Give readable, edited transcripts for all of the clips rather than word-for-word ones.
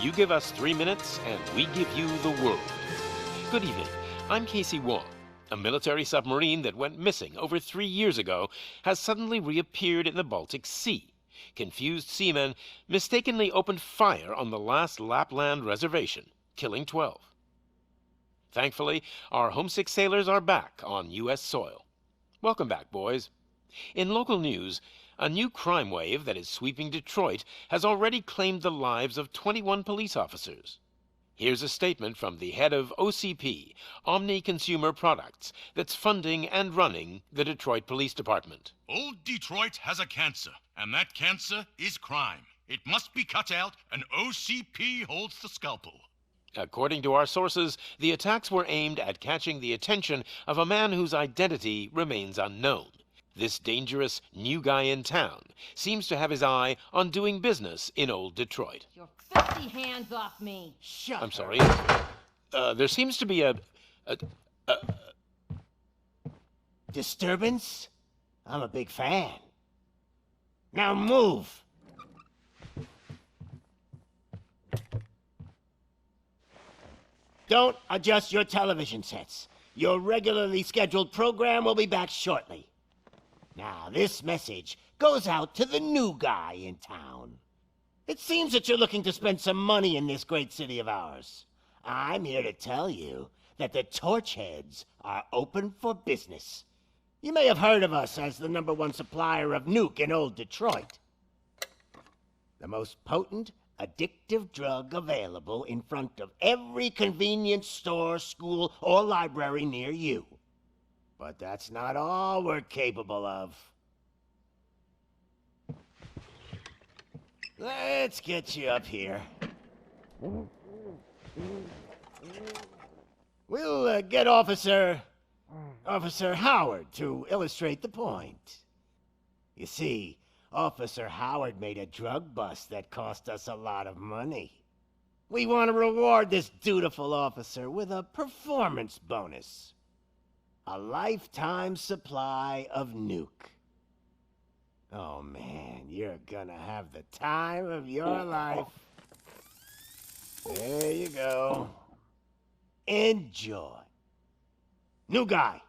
You give us 3 minutes, and we give you the world. Good evening. I'm Casey Wong. A military submarine that went missing over 3 years ago has suddenly reappeared in the Baltic Sea. Confused seamen mistakenly opened fire on the last Lapland reservation, killing 12. Thankfully, our homesick sailors are back on U.S. soil. Welcome back, boys. In local news, a new crime wave that is sweeping Detroit has already claimed the lives of 21 police officers. Here's a statement from the head of OCP, Omni Consumer Products, that's funding and running the Detroit Police Department. Old Detroit has a cancer, and that cancer is crime. It must be cut out, and OCP holds the scalpel. According to our sources, the attacks were aimed at catching the attention of a man whose identity remains unknown. This dangerous new guy in town seems to have his eye on doing business in old Detroit. Your filthy hands off me! Shut I'm sorry. There seems to be a disturbance? I'm a big fan. Now move! Don't adjust your television sets. Your regularly scheduled program will be back shortly. Now, this message goes out to the new guy in town. It seems that you're looking to spend some money in this great city of ours. I'm here to tell you that the Torchheads are open for business. You may have heard of us as the #1 supplier of nuke in old Detroit. The most potent, addictive drug available in front of every convenience store, school, or library near you. But that's not all we're capable of. Let's get you up here. We'll get Officer Howard to illustrate the point. You see, Officer Howard made a drug bust that cost us a lot of money. We want to reward this dutiful officer with a performance bonus. A lifetime supply of nuke. Oh man, you're gonna have the time of your life. There you go. Enjoy. New guy.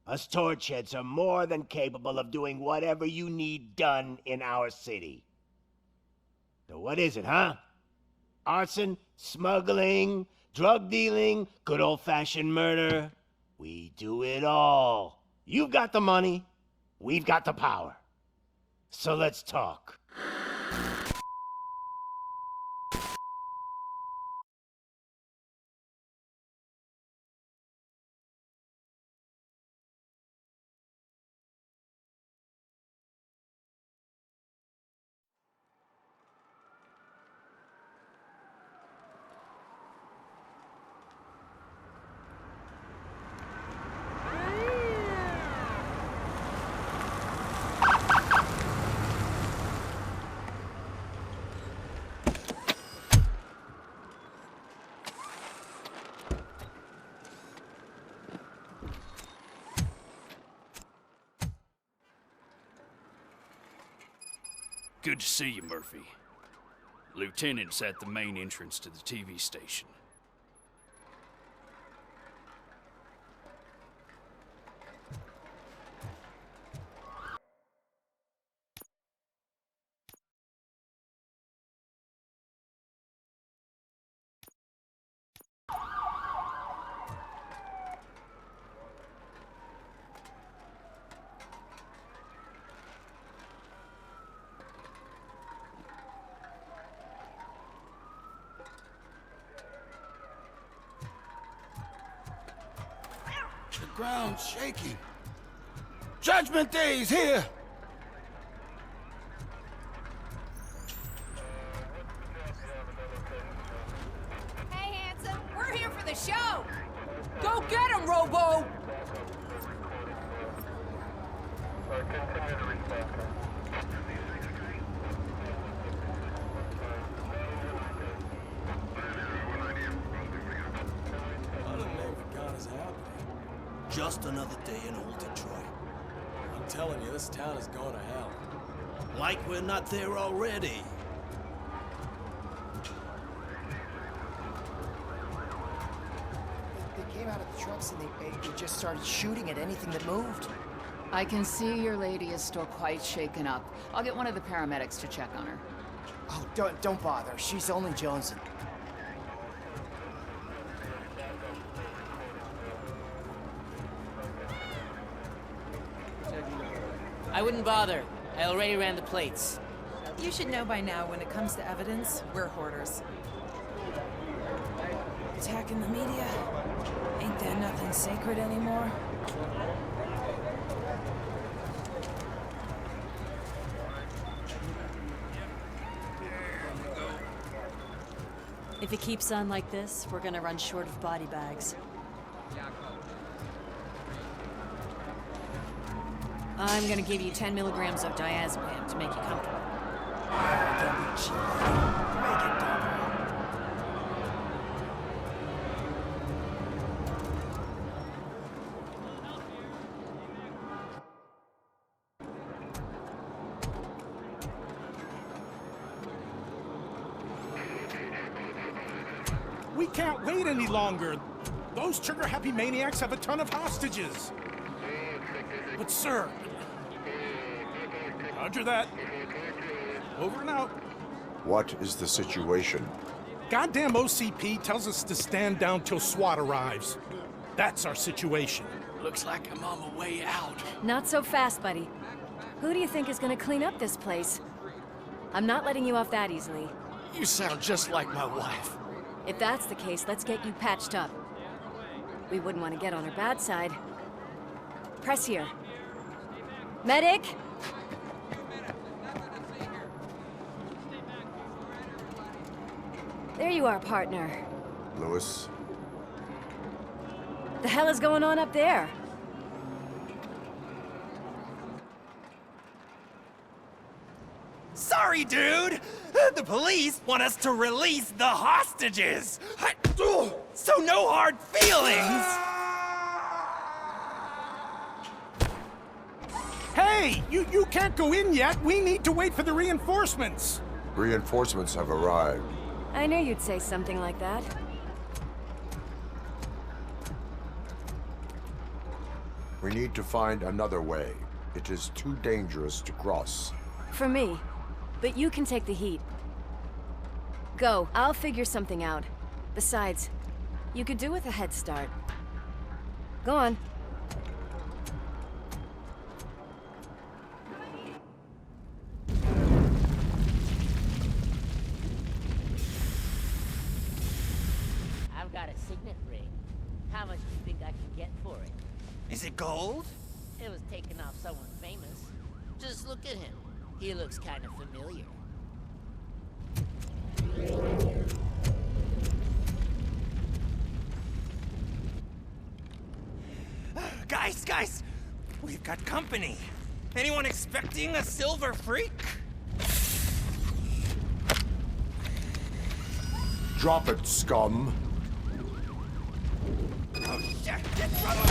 Us Torchheads are more than capable of doing whatever you need done in our city. So what is it, huh? Arson, smuggling, drug dealing, good old-fashioned murder. We do it all. You've got the money, we've got the power. So let's talk. Good to see you, Murphy. Lieutenant's at the main entrance to the TV station. The ground's shaking. Judgment Day's here! Hey, handsome, we're here for the show! Go get him, Robo! Just another day in old Detroit. I'm telling you, this town is going to hell. Like we're not there already. came out of the trucks and they just started shooting at anything that moved. I can see your lady is still quite shaken up. I'll get one of the paramedics to check on her. Oh, don't bother. She's only jonesing. I wouldn't bother. I already ran the plates. You should know by now, when it comes to evidence, we're hoarders. Attacking the media? Ain't there nothing sacred anymore? If it keeps on like this, we're gonna run short of body bags. I'm gonna give you 10 milligrams of diazepam to make you comfortable. Don't be cheap. Make it double. We can't wait any longer. Those trigger-happy maniacs have a ton of hostages. But sir... Roger that. Over and out. What is the situation? Goddamn OCP tells us to stand down till SWAT arrives. That's our situation. Looks like I'm on my way out. Not so fast, buddy. Who do you think is gonna clean up this place? I'm not letting you off that easily. You sound just like my wife. If that's the case, let's get you patched up. We wouldn't want to get on her bad side. Press here. Medic! There you are, partner. Lewis? The hell is going on up there? Sorry, dude! The police want us to release the hostages! So no hard feelings! Hey! You can't go in yet! We need to wait for the reinforcements! Reinforcements have arrived. I knew you'd say something like that. We need to find another way. It is too dangerous to cross. For me. But you can take the heat. Go. I'll figure something out. Besides, you could do with a head start. Go on. I've got a signet ring. How much do you think I can get for it? Is it gold? It was taken off someone famous. Just look at him. He looks kind of familiar. Guys! We've got company. Anyone expecting a silver freak? Drop it, scum. Oh shit! Get trouble!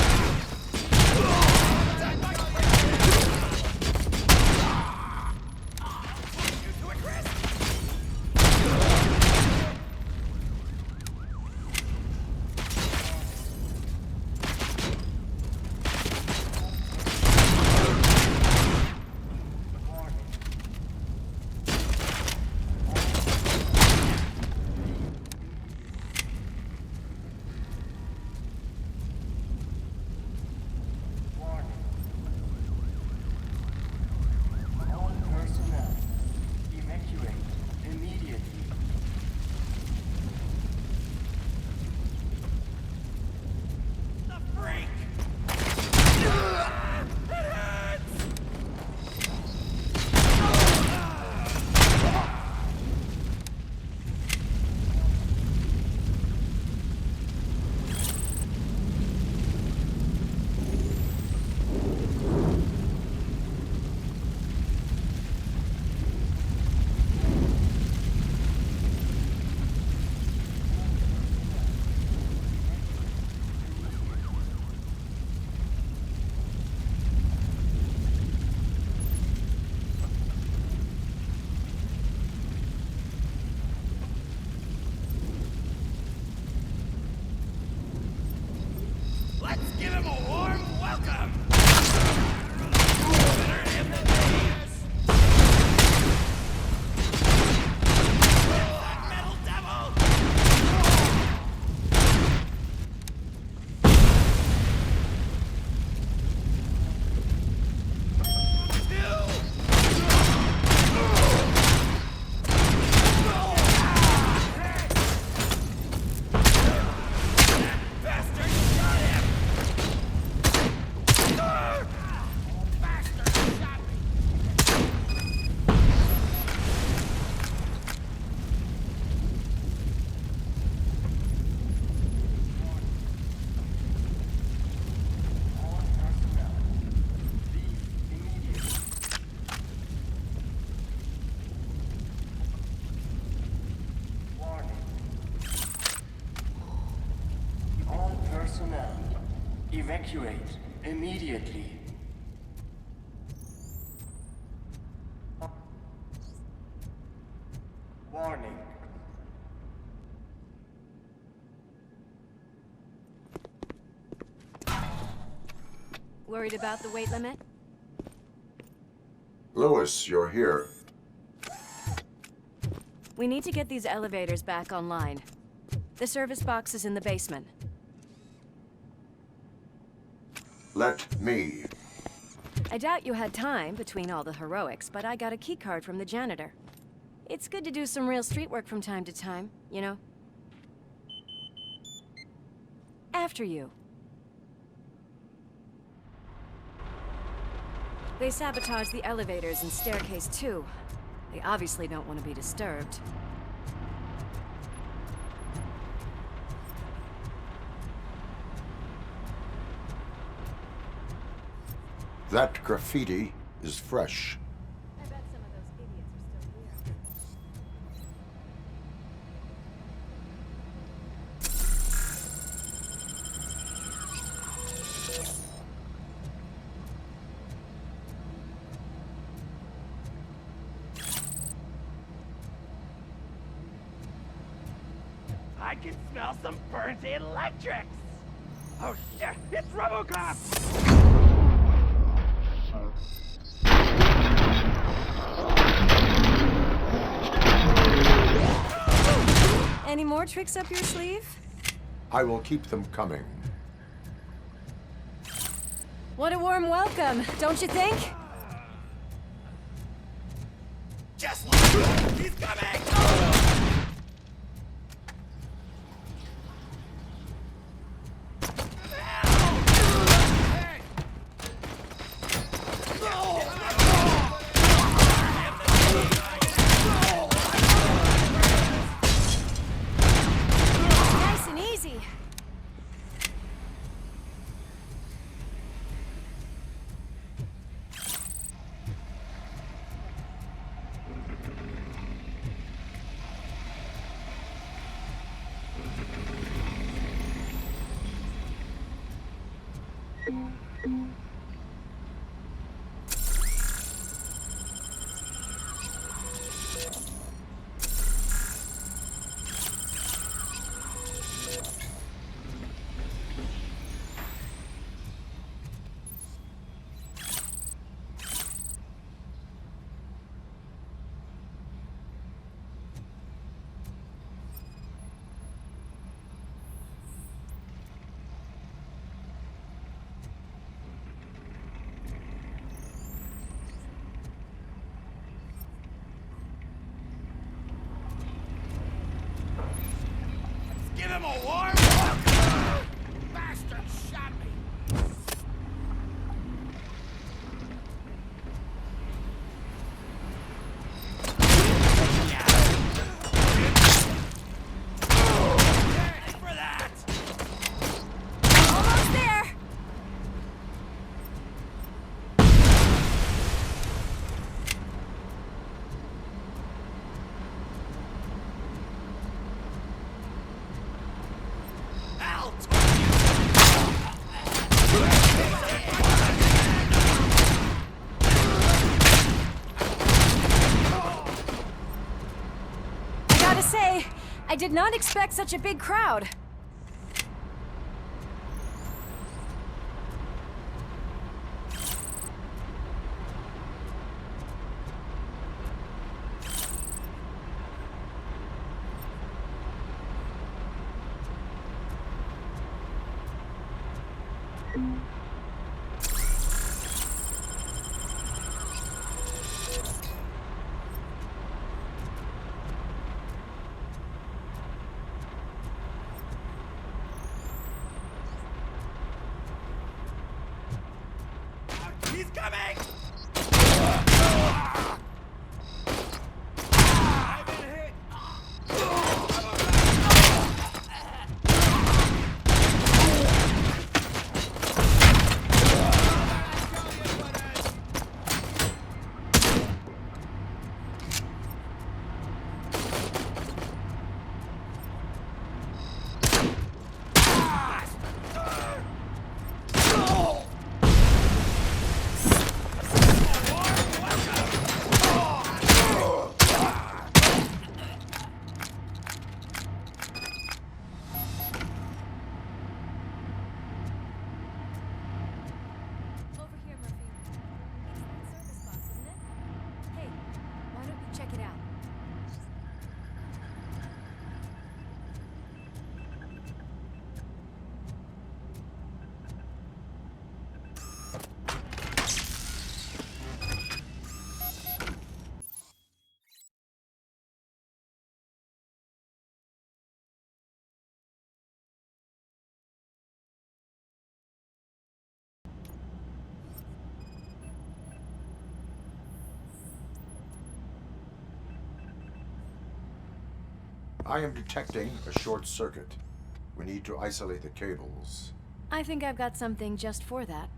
Evacuate immediately. Warning. Worried about the weight limit? Lewis, you're here. We need to get these elevators back online. The service box is in the basement. Let me. I doubt you had time between all the heroics, but I got a keycard from the janitor. It's good to do some real street work from time to time, you know? After you. They sabotaged the elevators and staircase too. They obviously don't want to be disturbed. That graffiti is fresh. I bet some of those idiots are still here. I can smell some burnt electrics! Oh shit, it's RoboCop! Any more tricks up your sleeve? I will keep them coming. What a warm welcome, don't you think? Just like he's coming! Nice and easy. Give him a warm welcome! Bastard shot me! Thanks for that! Almost there! Out! I gotta say, I did not expect such a big crowd. I am detecting a short circuit. We need to isolate the cables. I think I've got something just for that.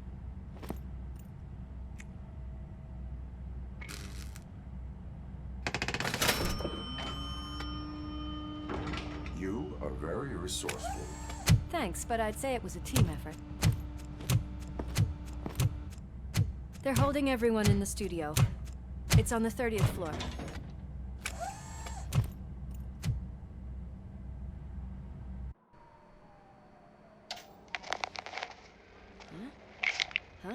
You are very resourceful. Thanks, but I'd say it was a team effort. They're holding everyone in the studio. It's on the 30th floor. Huh?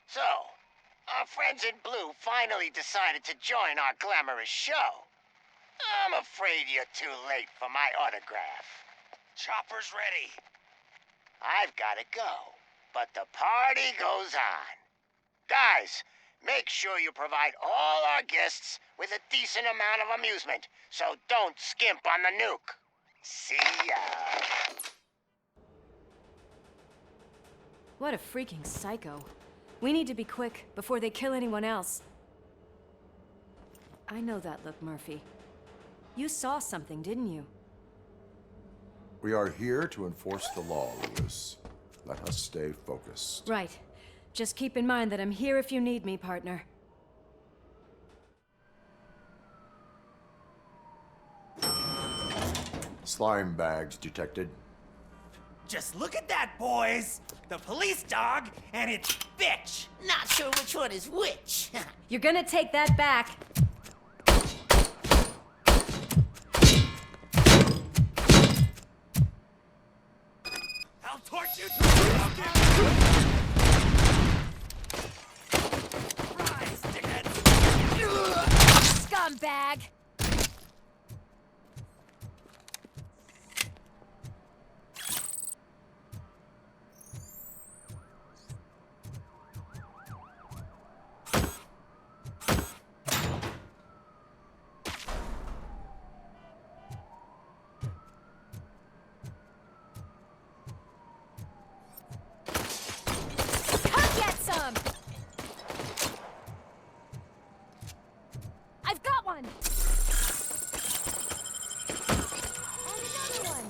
So, our friends in blue finally decided to join our glamorous show. I'm afraid you're too late for my autograph. Chopper's ready. I've gotta go, but the party goes on. Guys, make sure you provide all our guests with a decent amount of amusement, so don't skimp on the nuke. See ya. What a freaking psycho. We need to be quick before they kill anyone else. I know that look, Murphy. You saw something, didn't you? We are here to enforce the law, Lewis. Let us stay focused. Right. Just keep in mind that I'm here if you need me, partner. Slime bags detected. Just look at that, boys! The police dog and its bitch! Not sure which one is which. You're gonna take that back. I'll torch you to the Rise, dickheads! Scumbag! I've got one! And another one!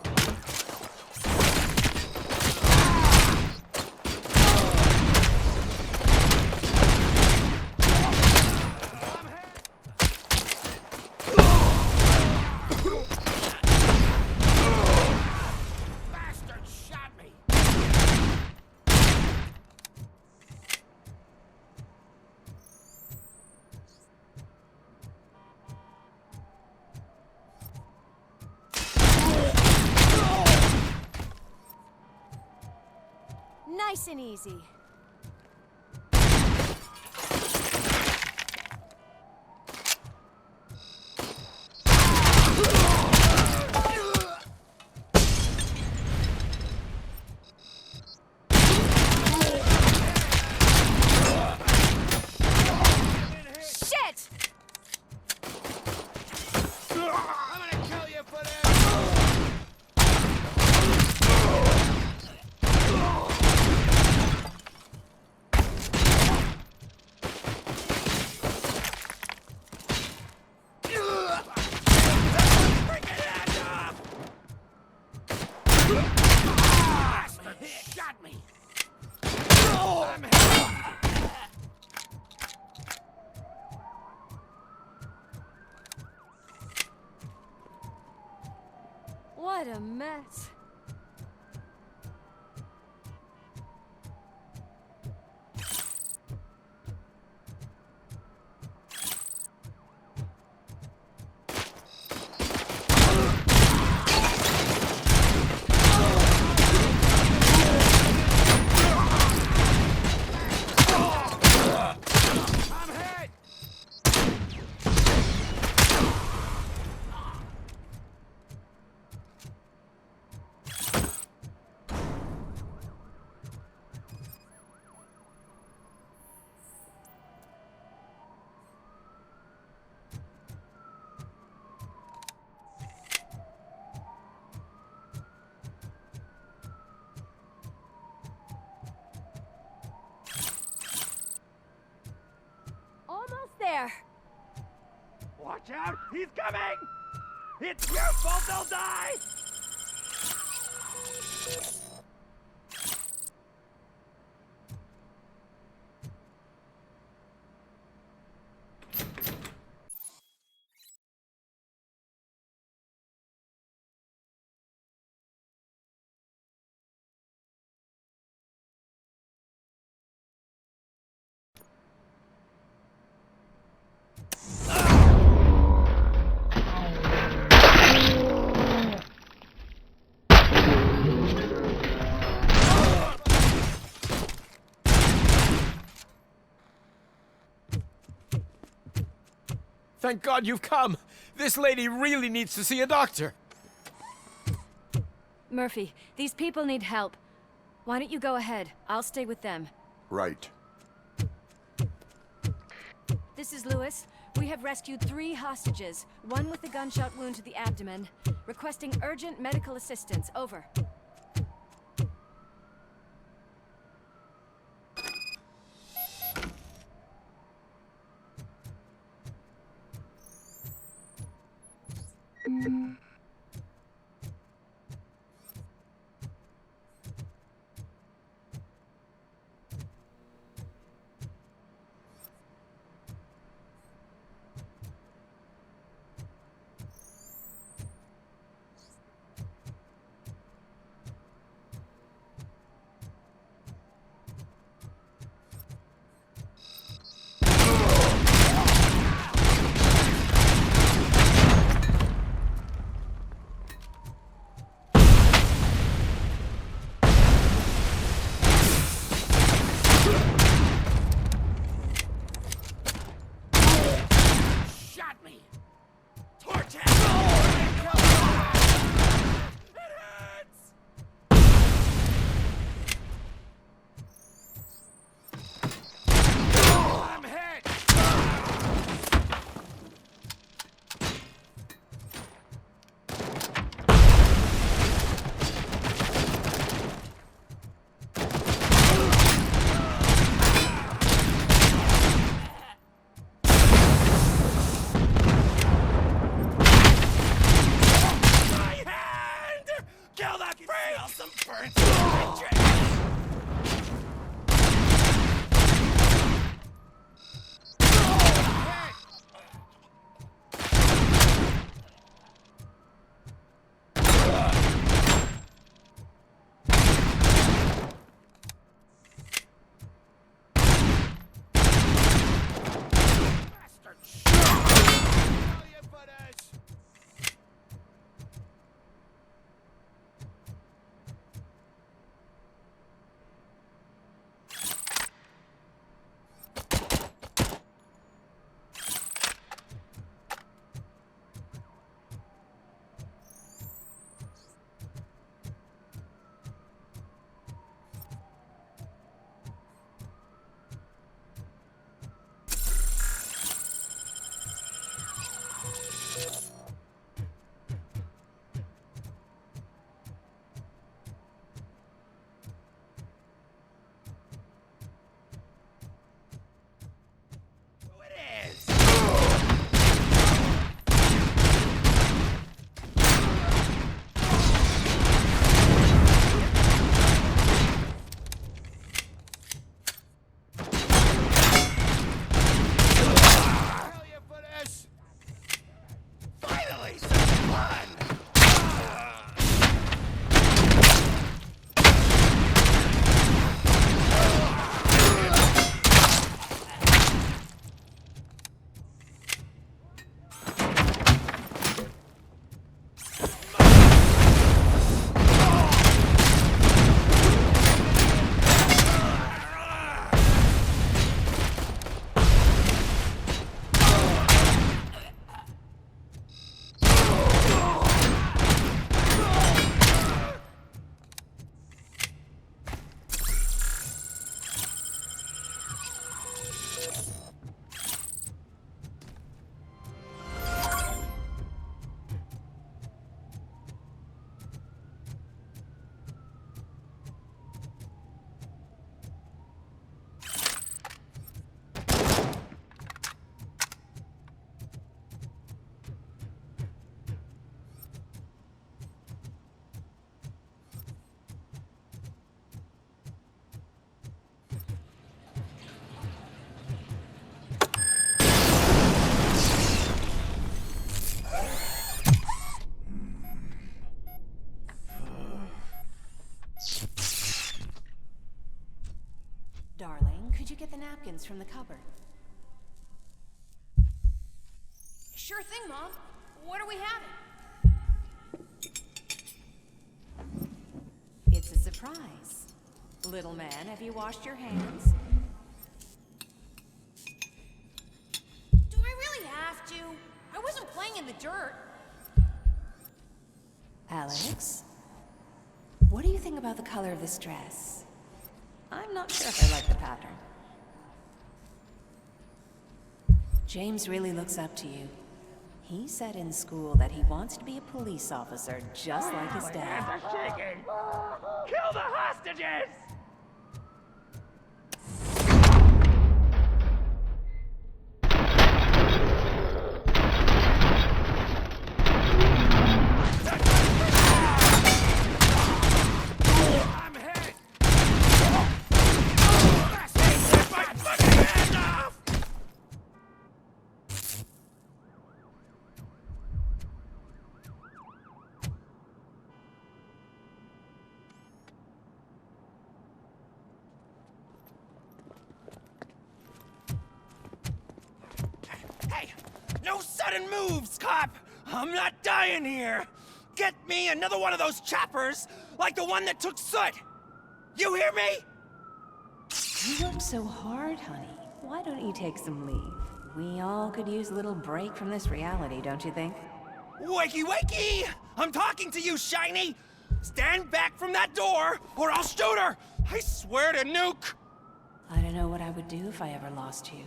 Bastard shot me! Nice and easy. Shit! I'm gonna kill you for this! Shot me! I'm hit! What a mess. I'm hit! there! Watch out! He's coming! It's your fault they'll die! Thank God you've come! This lady really needs to see a doctor! Murphy, these people need help. Why don't you go ahead? I'll stay with them. Right. This is Lewis. We have rescued 3 hostages, one with a gunshot wound to the abdomen. Requesting urgent medical assistance. Over. Did you get the napkins from the cupboard? Sure thing, Mom. What are we having? It's a surprise. Little man, have you washed your hands? Do I really have to? I wasn't playing in the dirt. Alex? What do you think about the color of this dress? I'm not sure if I like the pattern. James really looks up to you. He said in school that he wants to be a police officer just like his dad. Kill the hostages! I'm hit! Get my fucking hand off! Hey! No sudden moves, cop! I'm not dying here! Get me another one of those choppers, like the one that took Soot! You hear me? You work so hard, honey. Why don't you take some leave? We all could use a little break from this reality, don't you think? Wakey, wakey! I'm talking to you, Shiny! Stand back from that door, or I'll shoot her! I swear to nuke! I don't know what I would do if I ever lost you.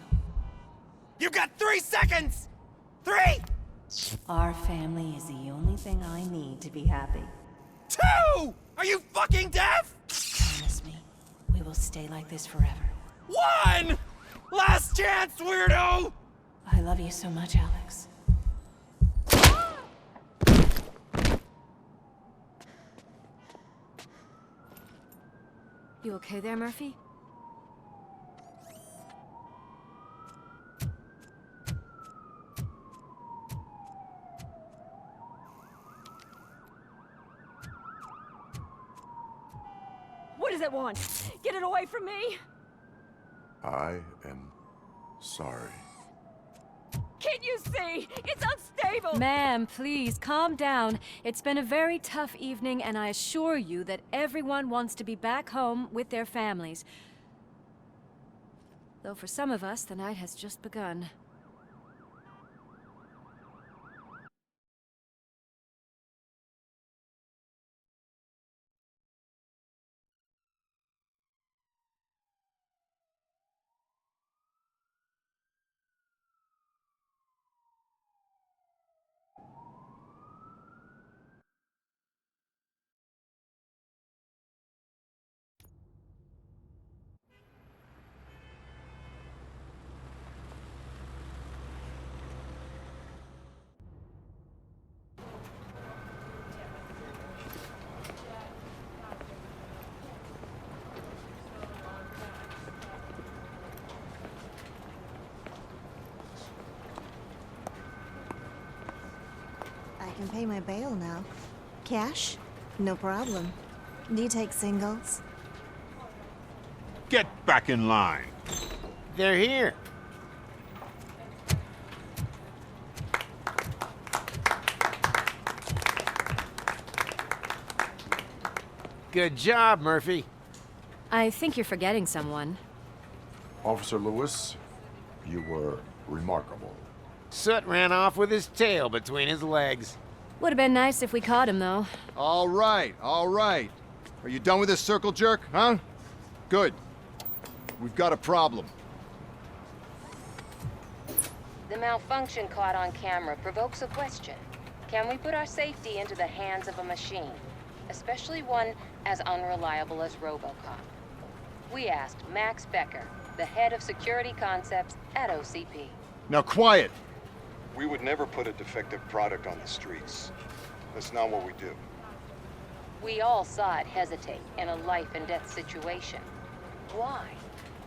You got 3 seconds! 3! Our family is the only thing I need to be happy. 2! Are you fucking deaf? Promise me, we will stay like this forever. 1! Last chance, weirdo! I love you so much, Alex. You okay there, Murphy? What does it want? Get it away from me! I am sorry. Can't you see? It's unstable! Ma'am, please, calm down. It's been a very tough evening, and I assure you that everyone wants to be back home with their families. Though for some of us, the night has just begun. I can pay my bail now. Cash? No problem. Do you take singles? Get back in line. They're here. Good job, Murphy. I think you're forgetting someone. Officer Lewis, you were remarkable. Soot ran off with his tail between his legs. Would have been nice if we caught him, though. All right, all right. Are you done with this circle jerk, huh? Good. We've got a problem. The malfunction caught on camera provokes a question. Can we put our safety into the hands of a machine? Especially one as unreliable as RoboCop. We asked Max Becker, the head of security concepts at OCP. Now quiet! We would never put a defective product on the streets. That's not what we do. We all saw it hesitate in a life-and-death situation. Why?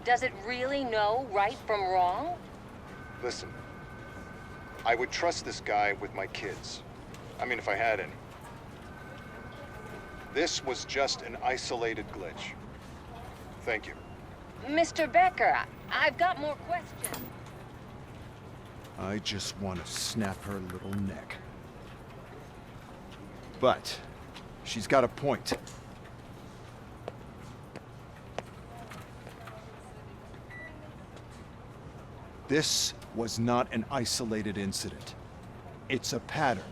Does it really know right from wrong? Listen, I would trust this guy with my kids. I mean, if I had any. This was just an isolated glitch. Thank you. Mr. Becker, I've got more questions. I just want to snap her little neck. But she's got a point. This was not an isolated incident. It's a pattern.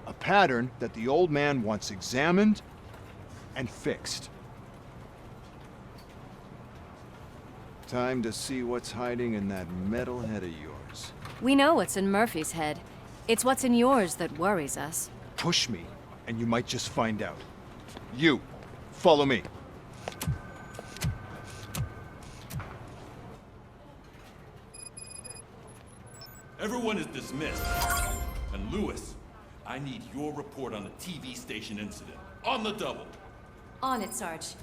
A pattern that the old man wants examined and fixed. Time to see what's hiding in that metal head of yours. We know what's in Murphy's head. It's what's in yours that worries us. Push me, and you might just find out. You, follow me. Everyone is dismissed. And Lewis, I need your report on the TV station incident. On the double. On it, Sarge.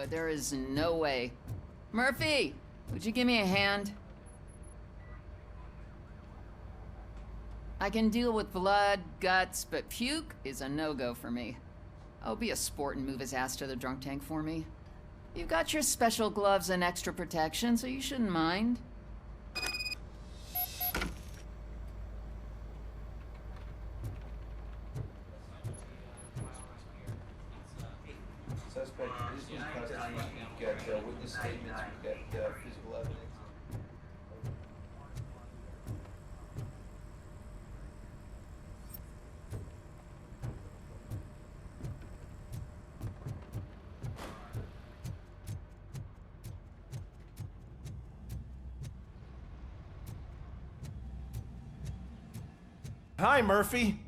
There is no way. Murphy, would you give me a hand? I can deal with blood, guts, but puke is a no-go for me. Oh, be a sport and move his ass to the drunk tank for me. You've got your special gloves and extra protection, so you shouldn't mind. Suspect is in custody. We've got witness statements. We've got physical evidence. Hi, Murphy.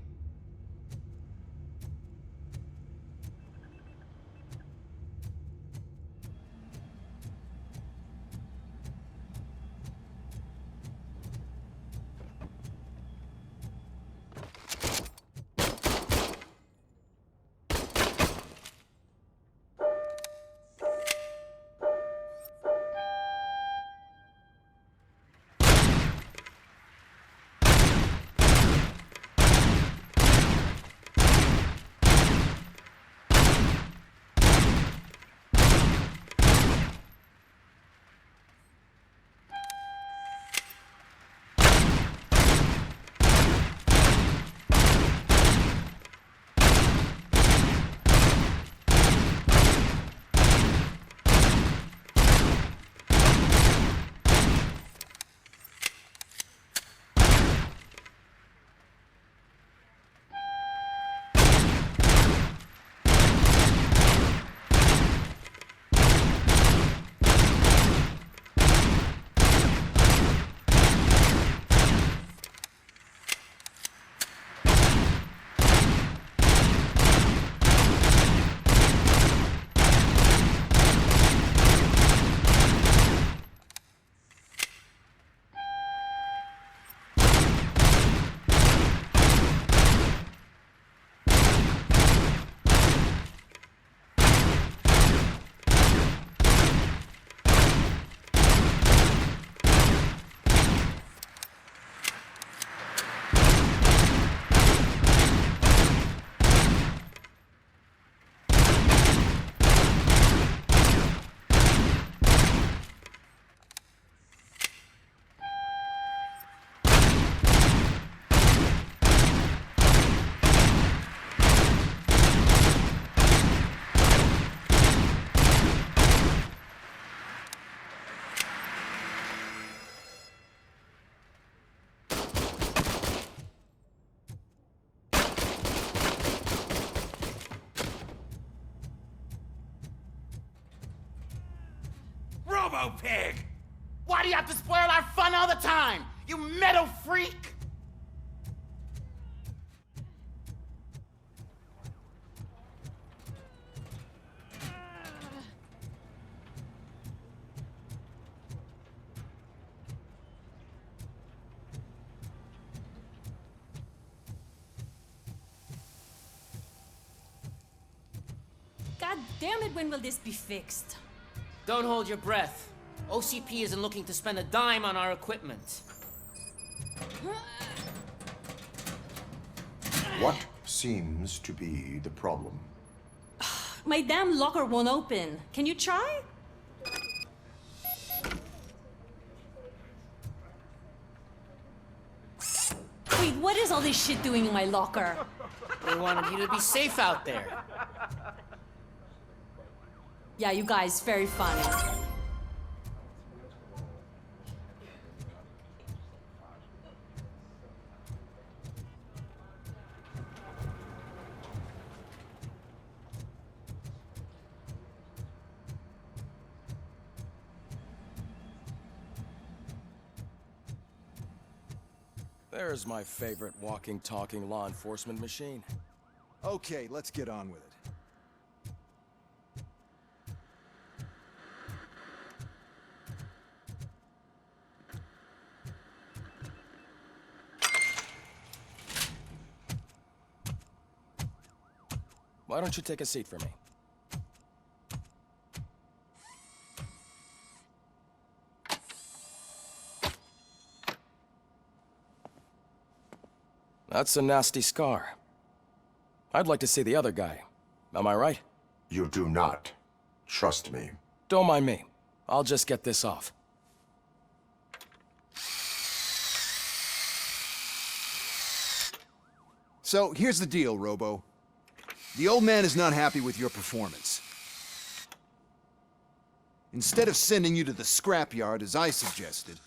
Robo-Pig! Why do you have to spoil our fun all the time? You metal freak! God damn it, when will this be fixed? Don't hold your breath. OCP isn't looking to spend a dime on our equipment. What seems to be the problem? My damn locker won't open. Can you try? Wait, what is all this shit doing in my locker? We wanted you to be safe out there. Yeah, you guys, very funny. There's my favorite walking, talking law enforcement machine. Okay, let's get on with it. Why don't you take a seat for me? That's a nasty scar. I'd like to see the other guy. Am I right? You do not. Trust me. Don't mind me. I'll just get this off. So, here's the deal, Robo. The old man is not happy with your performance. Instead of sending you to the scrapyard, as I suggested,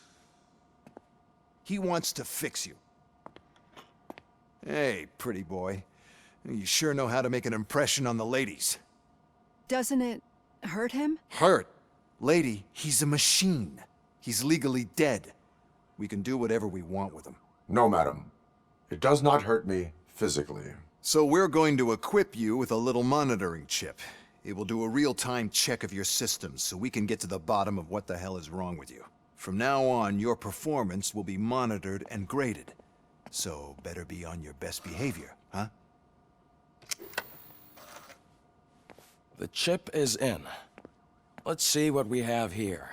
he wants to fix you. Hey, pretty boy. You sure know how to make an impression on the ladies. Doesn't it hurt him? Hurt? Lady, he's a machine. He's legally dead. We can do whatever we want with him. No, madam. It does not hurt me physically. So we're going to equip you with a little monitoring chip. It will do a real-time check of your systems so we can get to the bottom of what the hell is wrong with you. From now on, your performance will be monitored and graded. So better be on your best behavior, huh? The chip is in. Let's see what we have here.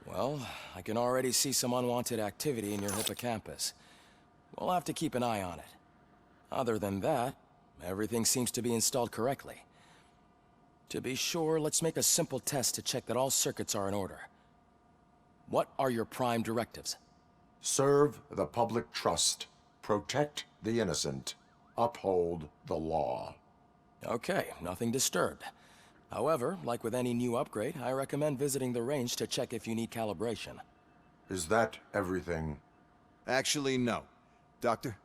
Well, I can already see some unwanted activity in your hippocampus. We'll have to keep an eye on it. Other than that, everything seems to be installed correctly. To be sure, let's make a simple test to check that all circuits are in order. What are your prime directives? Serve the public trust. Protect the innocent. Uphold the law. Okay, nothing disturbed. However, like with any new upgrade, I recommend visiting the range to check if you need calibration. Is that everything? Actually, no. Doctor?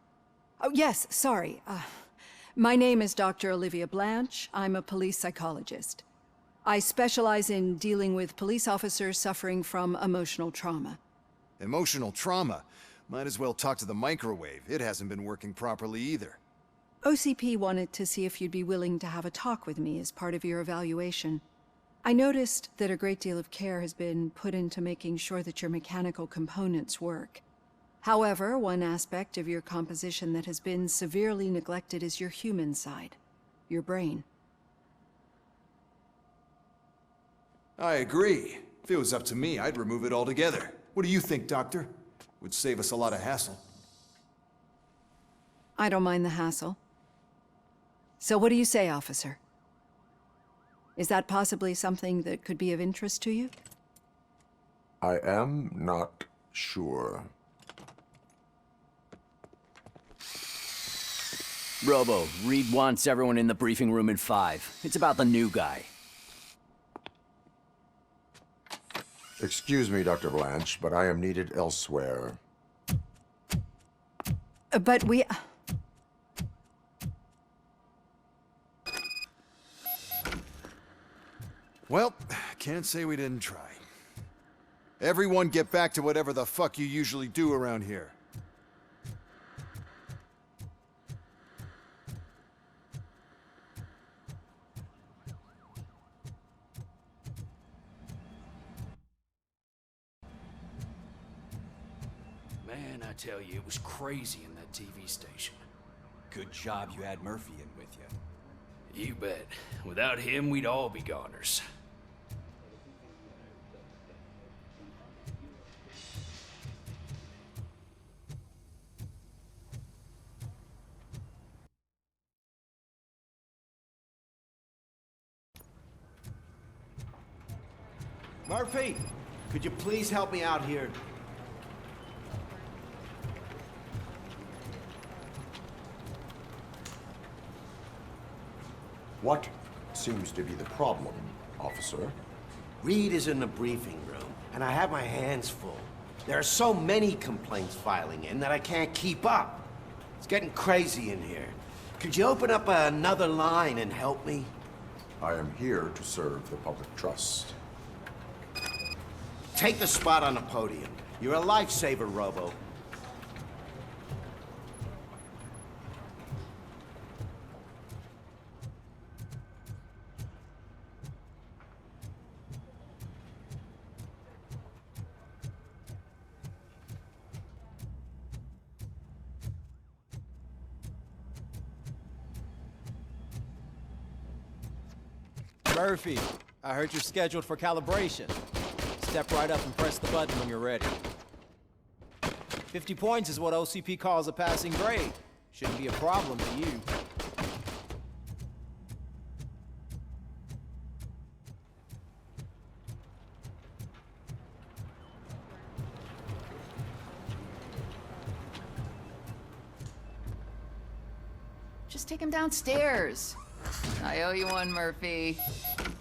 Oh, yes, sorry. My name is Dr. Olivia Blanche. I'm a police psychologist. I specialize in dealing with police officers suffering from emotional trauma. Emotional trauma? Might as well talk to the microwave. It hasn't been working properly either. OCP wanted to see if you'd be willing to have a talk with me as part of your evaluation. I noticed that a great deal of care has been put into making sure that your mechanical components work. However, one aspect of your composition that has been severely neglected is your human side, your brain. I agree. If it was up to me, I'd remove it altogether. What do you think, Doctor? Would save us a lot of hassle. I don't mind the hassle. So what do you say, officer? Is that possibly something that could be of interest to you? I am not sure. Robo, Reed wants everyone in the briefing room in 5. It's about the new guy. Excuse me, Dr. Blanche, but I am needed elsewhere. But we... Well, can't say we didn't try. Everyone get back to whatever the fuck you usually do around here. Man, I tell you, it was crazy in that TV station. Good job you had Murphy in with you. You bet. Without him, we'd all be goners. Murphy, could you please help me out here? What seems to be the problem, officer? Reed is in the briefing room, and I have my hands full. There are so many complaints filing in that I can't keep up. It's getting crazy in here. Could you open up another line and help me? I am here to serve the public trust. Take the spot on the podium. You're a lifesaver, Robo. Murphy, I heard you're scheduled for calibration. Step right up and press the button when you're ready. 50 points is what OCP calls a passing grade. Shouldn't be a problem to you. Just take him downstairs. I owe you one, Murphy.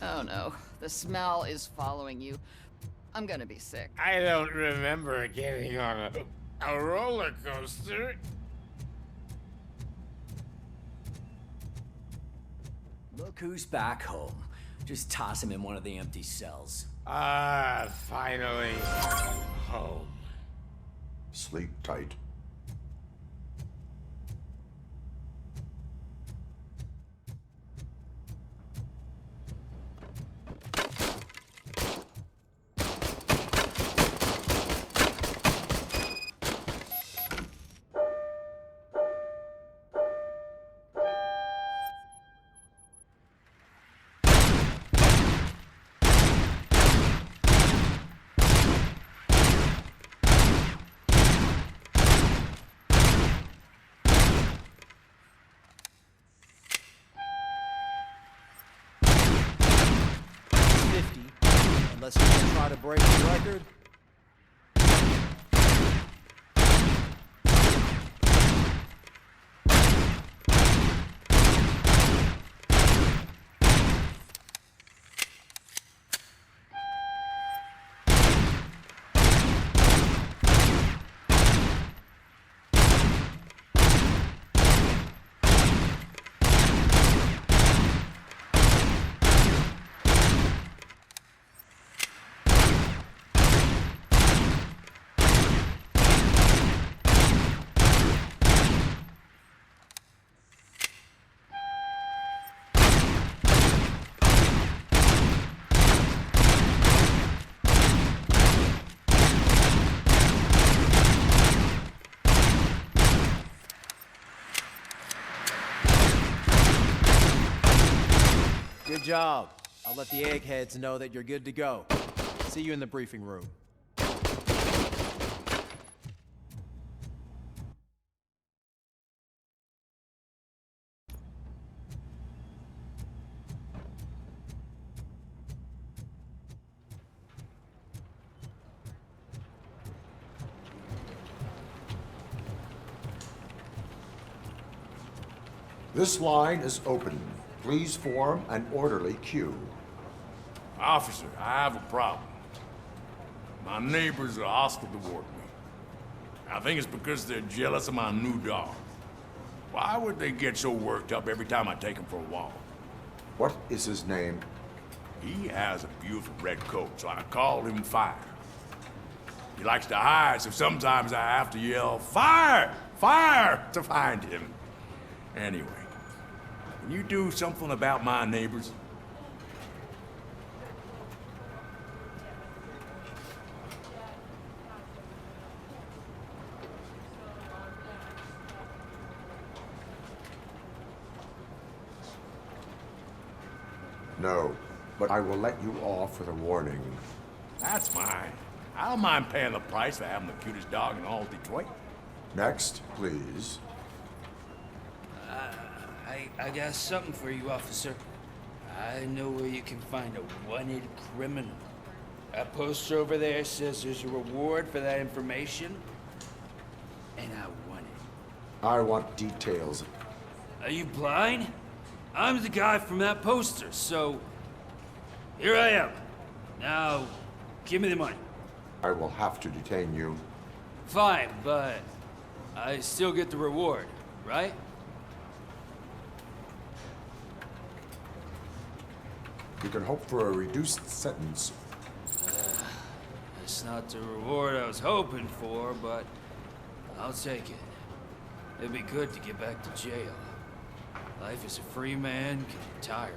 Oh no, the smell is following you. I'm gonna be sick. I don't remember getting on a roller coaster. Look who's back home. Just toss him in one of the empty cells. Ah, finally. Home. Sleep tight. Unless you can try to break the record. Good job. I'll let the eggheads know that you're good to go. See you in the briefing room. This line is open. Please form an orderly queue. Officer, I have a problem. My neighbors are hostile toward me. I think it's because they're jealous of my new dog. Why would they get so worked up every time I take him for a walk? What is his name? He has a beautiful red coat, so I call him Fire. He likes to hide, so sometimes I have to yell, "Fire! Fire!" to find him. Anyway, can you do something about my neighbors? No, but I will let you off with a warning. That's fine. I don't mind paying the price for having the cutest dog in all Detroit. Next, please. I got something for you, officer. I know where you can find a wanted criminal. That poster over there says there's a reward for that information, and I want it. I want details. Are you blind? I'm the guy from that poster, so here I am. Now, give me the money. I will have to detain you. Fine, but I still get the reward, right? You can hope for a reduced sentence. It's not the reward I was hoping for, but I'll take it. It'd be good to get back to jail. Life as a free man can be tiring.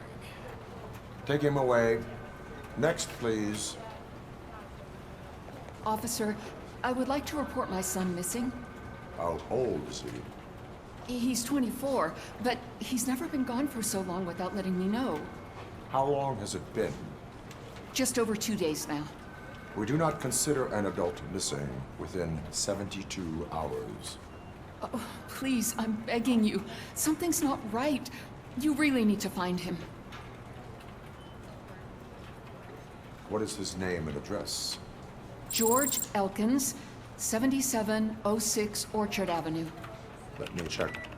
Take him away. Next, please. Officer, I would like to report my son missing. How old is he? He's 24, but he's never been gone for so long without letting me know. How long has it been? Just over 2 days now. We do not consider an adult missing within 72 hours. Oh, please, I'm begging you. Something's not right. You really need to find him. What is his name and address? George Elkins, 7706 Orchard Avenue. Let me check.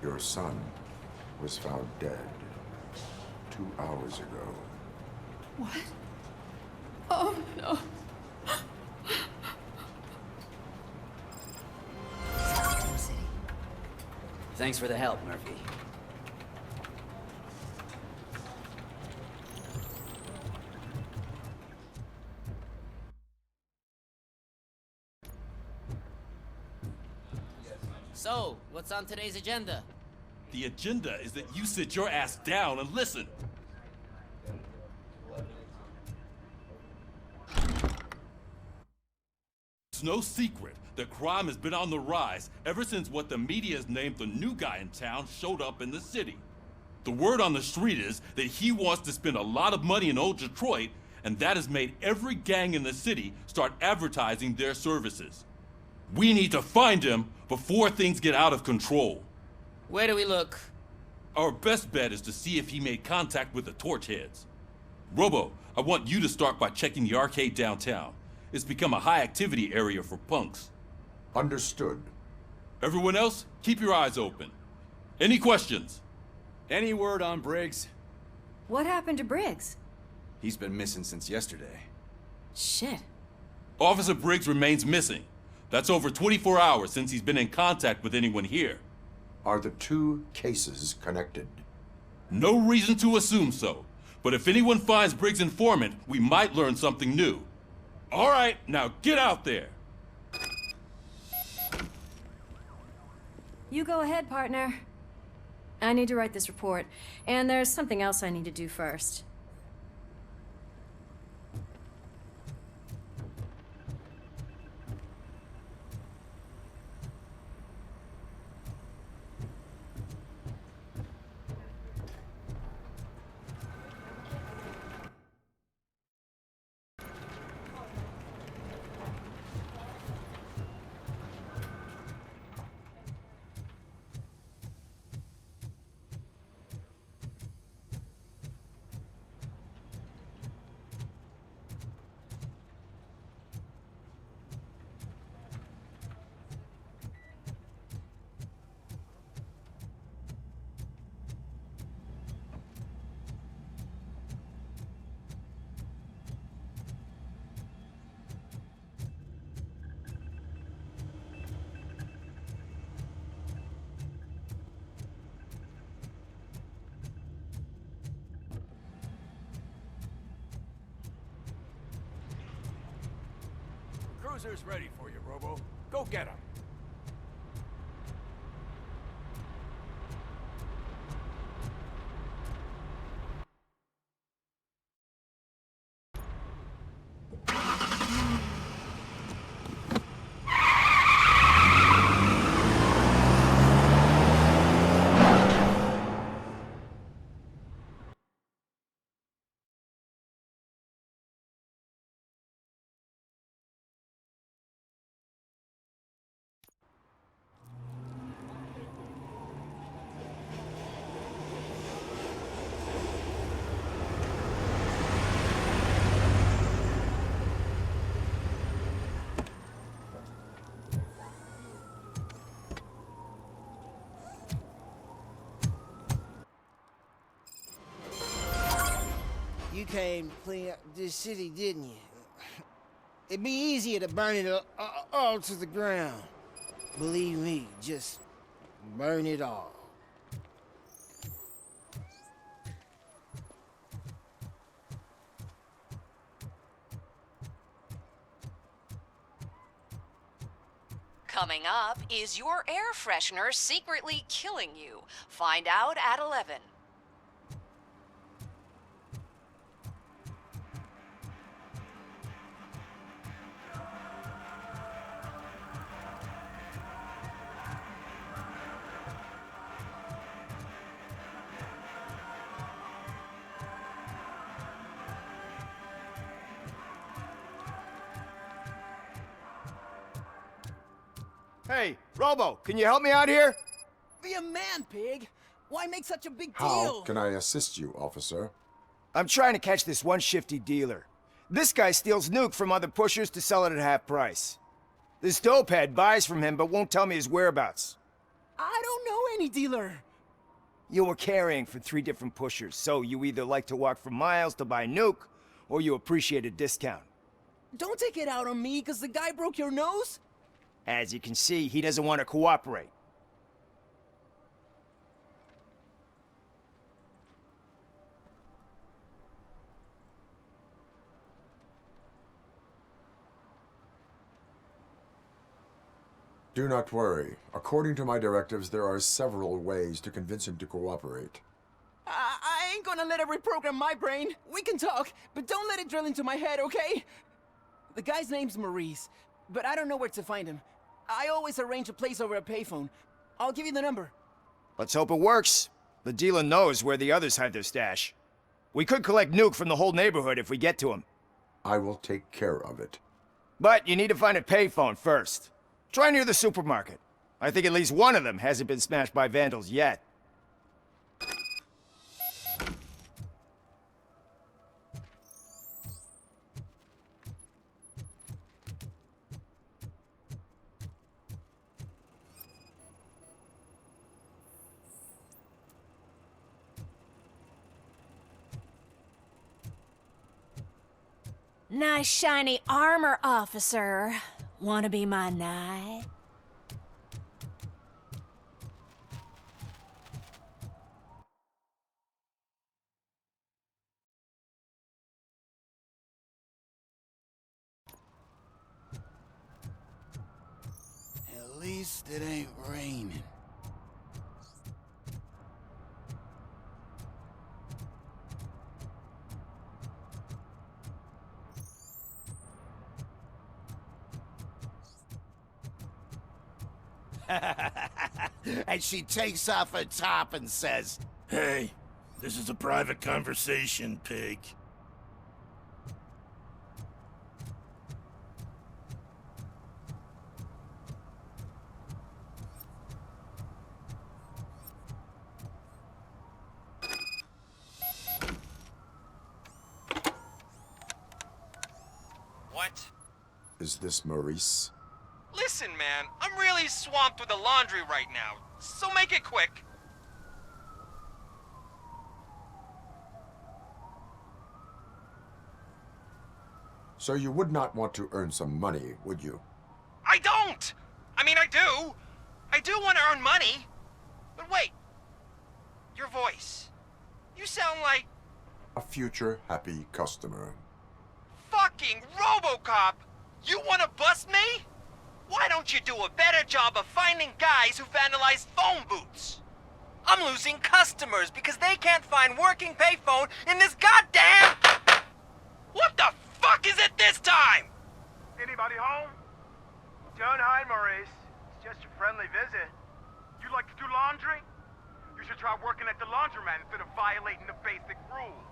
Your son was found dead 2 hours ago. What? Oh, no. Thanks for the help, Murphy. So, what's on today's agenda? The agenda is that you sit your ass down and listen. It's no secret that crime has been on the rise ever since what the media has named the new guy in town showed up in the city. The word on the street is that he wants to spend a lot of money in old Detroit, and that has made every gang in the city start advertising their services. We need to find him before things get out of control. Where do we look? Our best bet is to see if he made contact with the torch heads. Robo, I want you to start by checking the arcade downtown. It's become a high-activity area for punks. Understood. Everyone else, keep your eyes open. Any questions? Any word on Briggs? What happened to Briggs? He's been missing since yesterday. Shit. Officer Briggs remains missing. That's over 24 hours since he's been in contact with anyone here. Are the two cases connected? No reason to assume so. But if anyone finds Briggs' informant, we might learn something new. All right, now get out there. You go ahead, partner. I need to write this report, and there's something else I need to do first. Cruiser's ready for you, Robo. Go get him. You came to clean up this city, didn't you? It'd be easier to burn it all to the ground. Believe me, just burn it all. Coming up, is your air freshener secretly killing you? Find out at 11. Hey, Robo, can you help me out here? Be a man, pig. Why make such a big How deal? can I assist you, officer? I'm trying to catch this one shifty dealer. This guy steals nuke from other pushers to sell it at half price. This dopehead buys from him but won't tell me his whereabouts. I don't know any dealer. You were carrying for 3 different pushers, so you either like to walk for miles to buy nuke, or you appreciate a discount. Don't take it out on me because the guy broke your nose. As you can see, he doesn't want to cooperate. Do not worry. According to my directives, there are several ways to convince him to cooperate. I ain't gonna let it reprogram my brain. We can talk, but don't let it drill into my head, okay? The guy's name's Maurice, but I don't know where to find him. I always arrange a place over a payphone. I'll give you the number. Let's hope it works. The dealer knows where the others hide their stash. We could collect nuke from the whole neighborhood if we get to him. I will take care of it. But you need to find a payphone first. Try near the supermarket. I think at least one of them hasn't been smashed by vandals yet. Nice shiny armor, officer. Wanna be my knight? At least it ain't raining. And she takes off her top and says, Hey, this is a private conversation, pig. What? Is this Maurice? Listen, man, I'm really swamped with the laundry right now, so make it quick. So you would not want to earn some money, would you? I don't! I mean, I do. I do want to earn money. But wait. Your voice. You sound like... A future happy customer. fucking RoboCop! You wanna bust me? Why don't you do a better job of finding guys who vandalize phone booths? I'm losing customers because they can't find working payphone in this goddamn... What the fuck is it this time? Anybody home? Don't hide, Maurice. It's just a friendly visit. You like to do laundry? You should try working at the laundromat instead of violating the basic rules.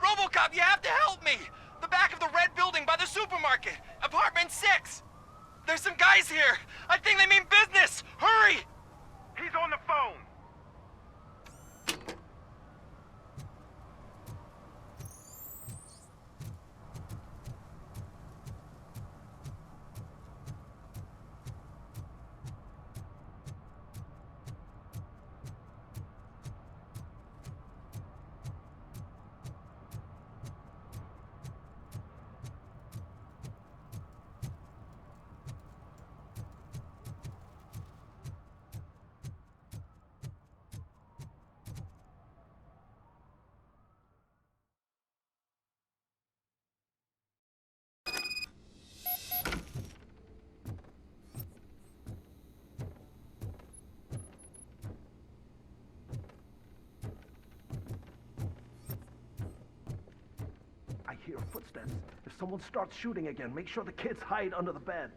RoboCop, you have to help me! The back of the red building by the supermarket. Apartment 6. There's some guys here. I think they mean business. Hurry! He's on the phone. I hear footsteps. If someone starts shooting again, make sure the kids hide under the bed.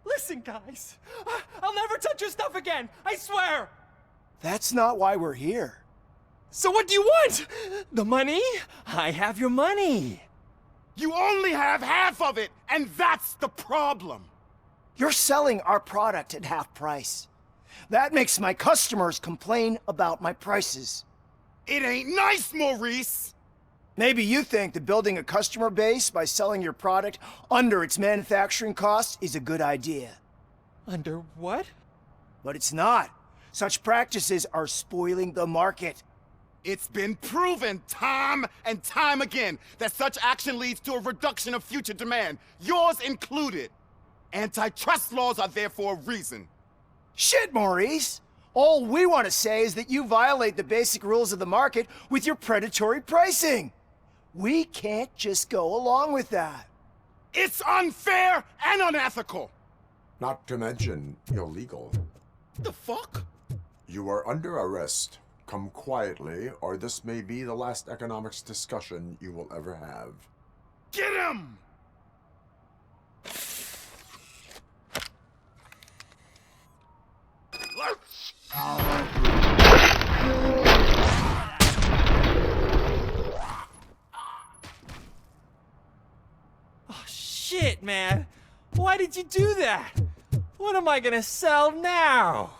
Listen, guys. I'll never touch your stuff again. I swear. That's not why we're here. So what do you want? The money? I have your money. You only have half of it, and that's the problem. You're selling our product at half price. That makes my customers complain about my prices. It ain't nice, Maurice! Maybe you think that building a customer base by selling your product under its manufacturing costs is a good idea. Under what? But it's not. Such practices are spoiling the market. It's been proven time and time again that such action leads to a reduction of future demand, yours included. Antitrust laws are there for a reason. Shit, Maurice! All we want to say is that you violate the basic rules of the market with your predatory pricing. We can't just go along with that. It's unfair and unethical! Not to mention illegal. The fuck? You are under arrest. Come quietly, or this may be the last economics discussion you will ever have. Get him! Oh, shit, man. Why did you do that? What am I gonna sell now?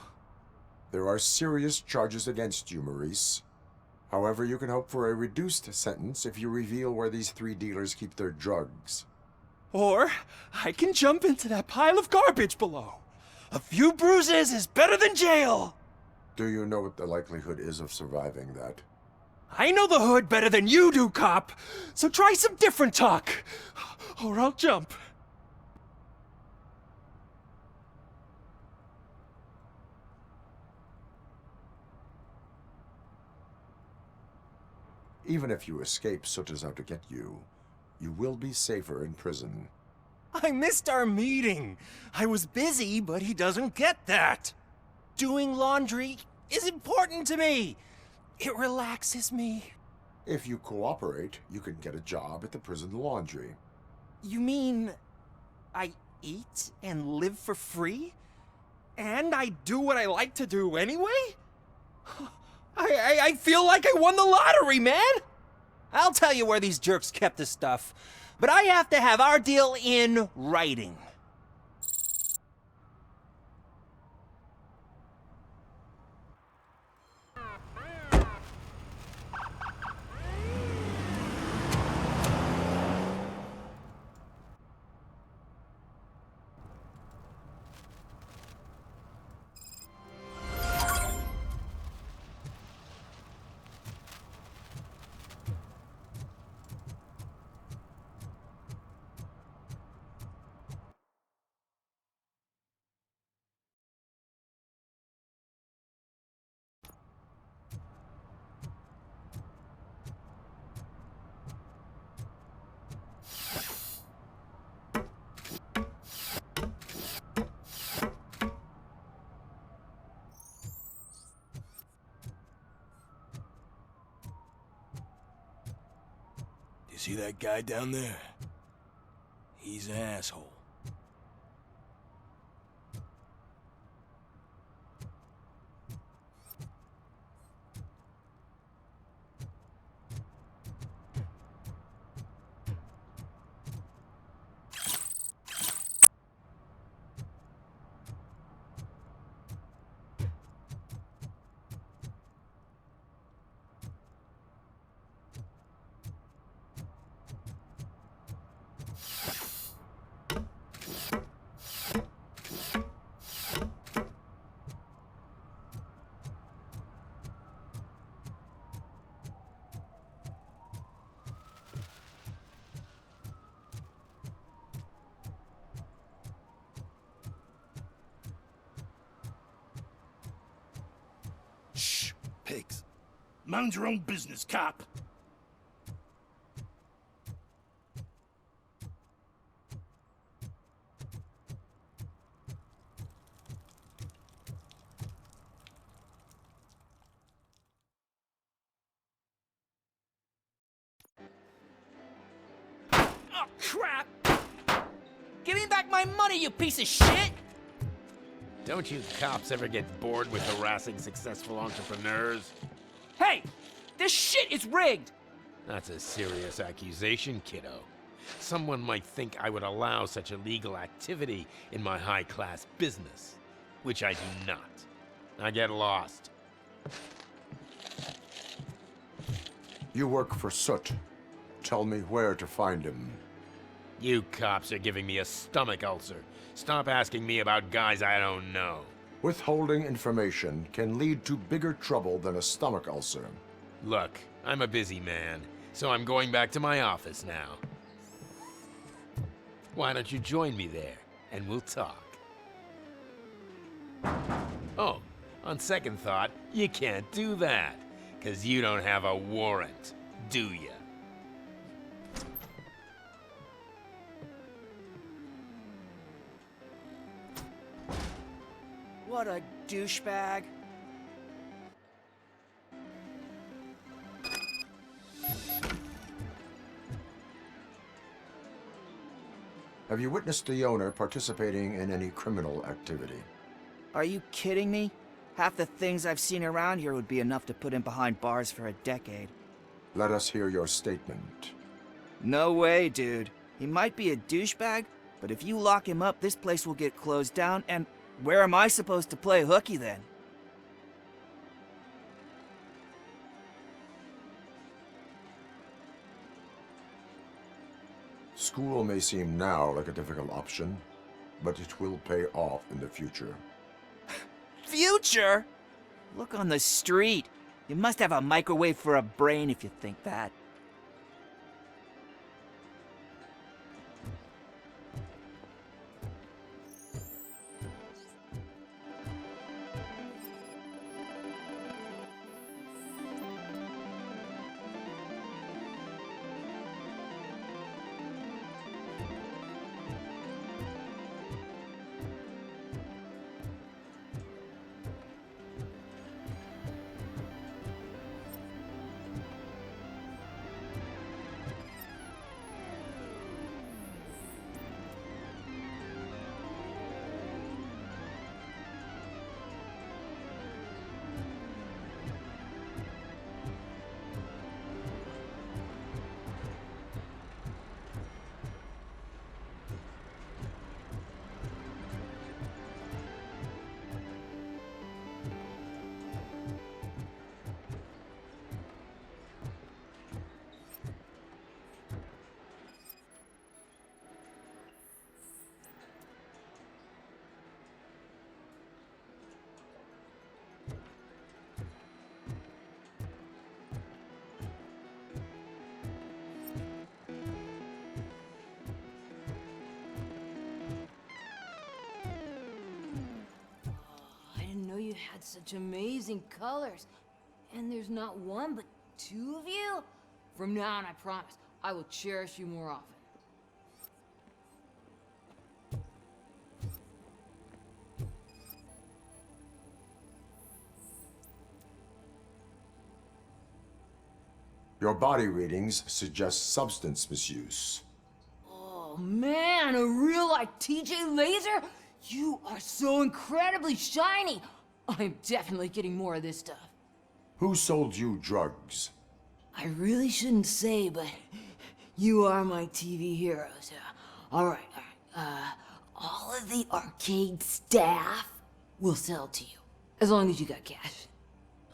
There are serious charges against you, Maurice. However, you can hope for a reduced sentence if you reveal where these 3 dealers keep their drugs. Or I can jump into that pile of garbage below. A few bruises is better than jail. Do you know what the likelihood is of surviving that? I know the hood better than you do, cop. So try some different talk, or I'll jump. Even if you escape Soot is out to get you, you will be safer in prison. I missed our meeting. I was busy, but he doesn't get that. Doing laundry is important to me. It relaxes me. If you cooperate, you can get a job at the prison laundry. You mean I eat and live for free? And I do what I like to do anyway? I feel like I won the lottery, man! I'll tell you where these jerks kept the stuff, but I have to have our deal in writing. You see that guy down there? He's an asshole. Shh, pigs. Mind your own business, cop. Oh, crap! Give me back my money, you piece of shit! Don't you cops ever get bored with harassing successful entrepreneurs? Hey! This shit is rigged! That's a serious accusation, kiddo. Someone might think I would allow such illegal activity in my high-class business, which I do not. Now get lost. You work for Soot. Tell me where to find him. You cops are giving me a stomach ulcer. Stop asking me about guys I don't know. Withholding information can lead to bigger trouble than a stomach ulcer. Look, I'm a busy man, so I'm going back to my office now. Why don't you join me there, and we'll talk. Oh, on second thought, you can't do that, 'cause you don't have a warrant, do ya? What a douchebag. Have you witnessed the owner participating in any criminal activity? Are you kidding me? Half the things I've seen around here would be enough to put him behind bars for a decade. Let us hear your statement. No way, dude. He might be a douchebag, but if you lock him up, this place will get closed down, and where am I supposed to play hooky then? School may seem now like a difficult option, but it will pay off in the future. Future? Look on the street. You must have a microwave for a brain if you think that. You had such amazing colors. And there's not one, but two of you? From now on, I promise, I will cherish you more often. Your body readings suggest substance misuse. Oh man, a real like TJ Laser? You are so incredibly shiny! I'm definitely getting more of this stuff. Who sold you drugs? I really shouldn't say, but you are my TV heroes. Alright. All of the arcade staff will sell to you, as long as you got cash.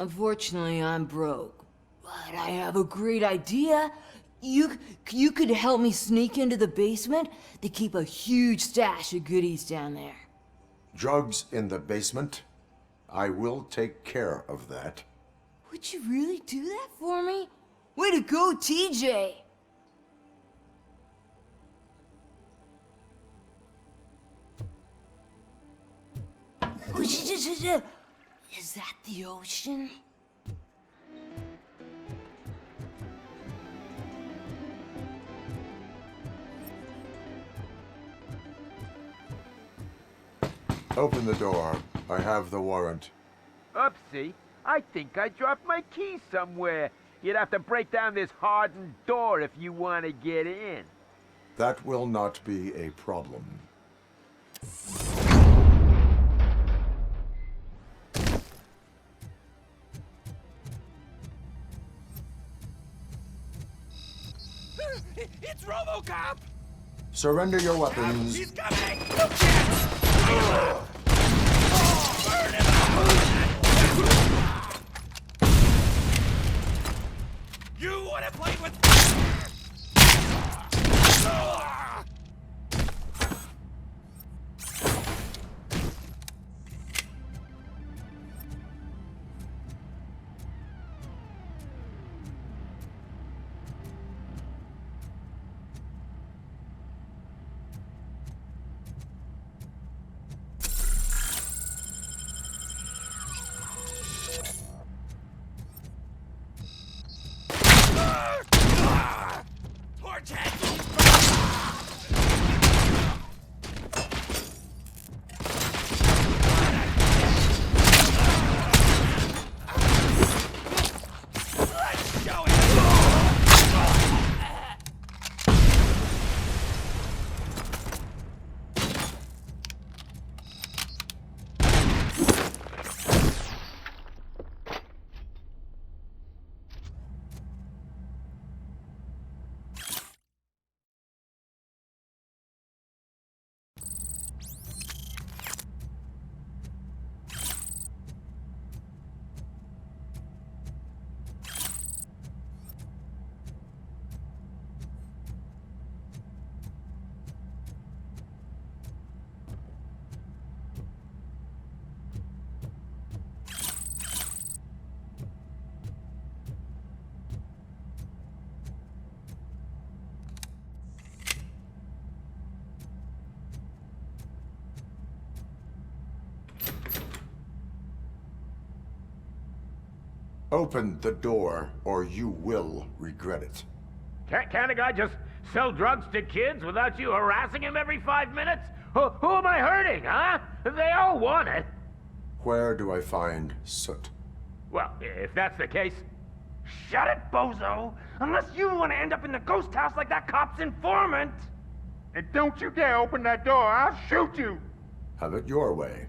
Unfortunately, I'm broke, but I have a great idea. You could help me sneak into the basement. They keep a huge stash of goodies down there. Drugs in the basement? I will take care of that. Would you really do that for me? Way to go, TJ! Is that the ocean? Open the door. I have the warrant. Oopsie. I think I dropped my key somewhere. You'd have to break down this hardened door if you want to get in. That will not be a problem. It's RoboCop! Surrender your weapons. He's coming! Look it! Burn him out! You wanna play with... Open the door, or you will regret it. Can't a guy just sell drugs to kids without you harassing him every 5 minutes? Who am I hurting, huh? They all want it. Where do I find Soot? Well, if that's the case, shut it, bozo! Unless you want to end up in the ghost house like that cop's informant! And don't you dare open that door, I'll shoot you! Have it your way.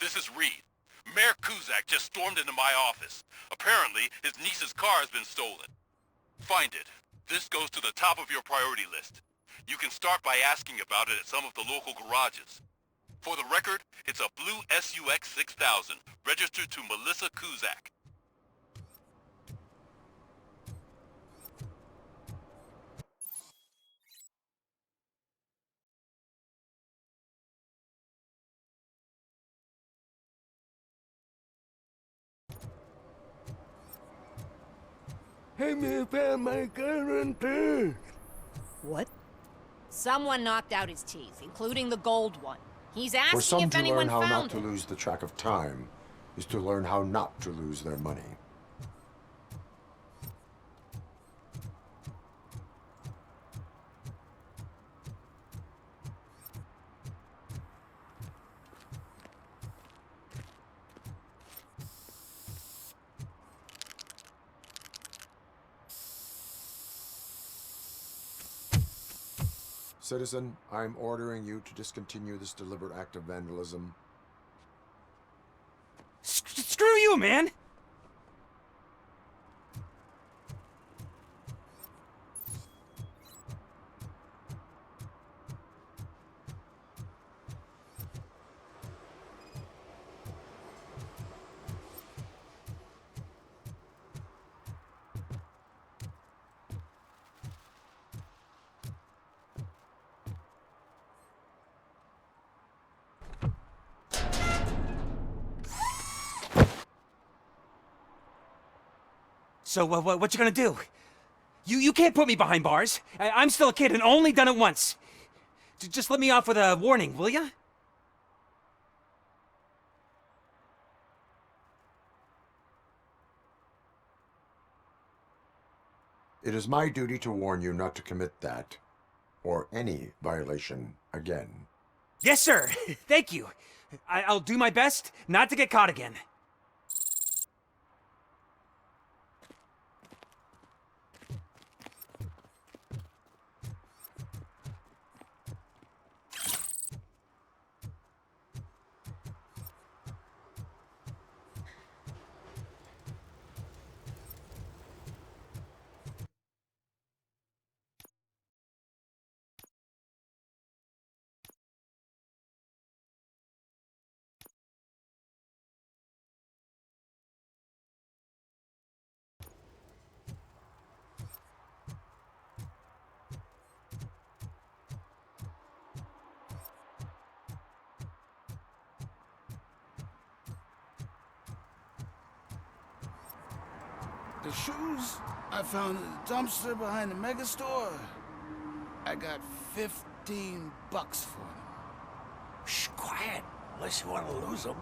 This is Reed. Mayor Kuzak just stormed into my office. Apparently, his niece's car has been stolen. Find it. This goes to the top of your priority list. You can start by asking about it at some of the local garages. For the record, it's a blue SUX 6000, registered to Melissa Kuzak. Hey, me found my current tooth. What? Someone knocked out his teeth, including the gold one. He's For asking some if to learn anyone how not found to him. lose the track of time is to learn how not to lose their money. Citizen, I'm ordering you to discontinue this deliberate act of vandalism. Screw you, man! So, what you gonna do? You can't put me behind bars. I'm still a kid and only done it once. Just let me off with a warning, will ya? It is my duty to warn you not to commit that, or any violation, again. Yes, sir. Thank you. I'll do my best not to get caught again. The shoes I found in the dumpster behind the mega store. I got $15 for them. Shh, quiet. Unless you want to lose them.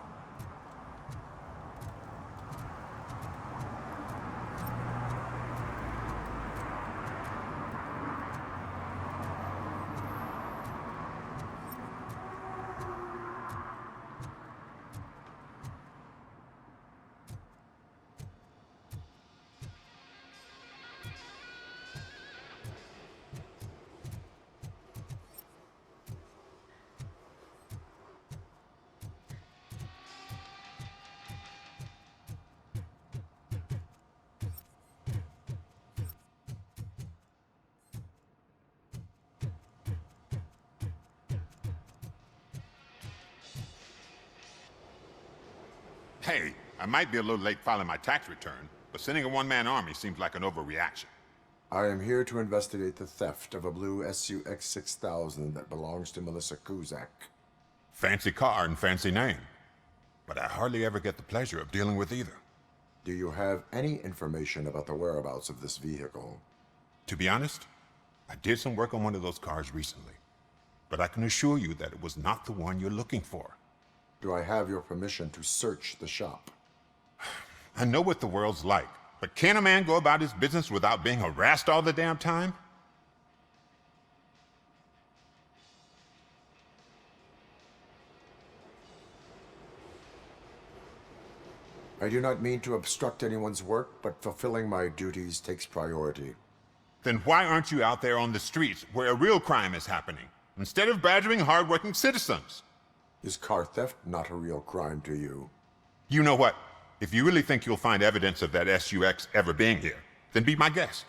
Hey, I might be a little late filing my tax return, but sending a one-man army seems like an overreaction. I am here to investigate the theft of a blue SUX 6000 that belongs to Melissa Kuzak. Fancy car and fancy name. But I hardly ever get the pleasure of dealing with either. Do you have any information about the whereabouts of this vehicle? To be honest, I did some work on one of those cars recently. But I can assure you that it was not the one you're looking for. Do I have your permission to search the shop? I know what the world's like, but can a man go about his business without being harassed all the damn time? I do not mean to obstruct anyone's work, but fulfilling my duties takes priority. Then why aren't you out there on the streets where a real crime is happening, instead of badgering hardworking citizens? Is car theft not a real crime to you? You know what? If you really think you'll find evidence of that SUX ever being here, then be my guest.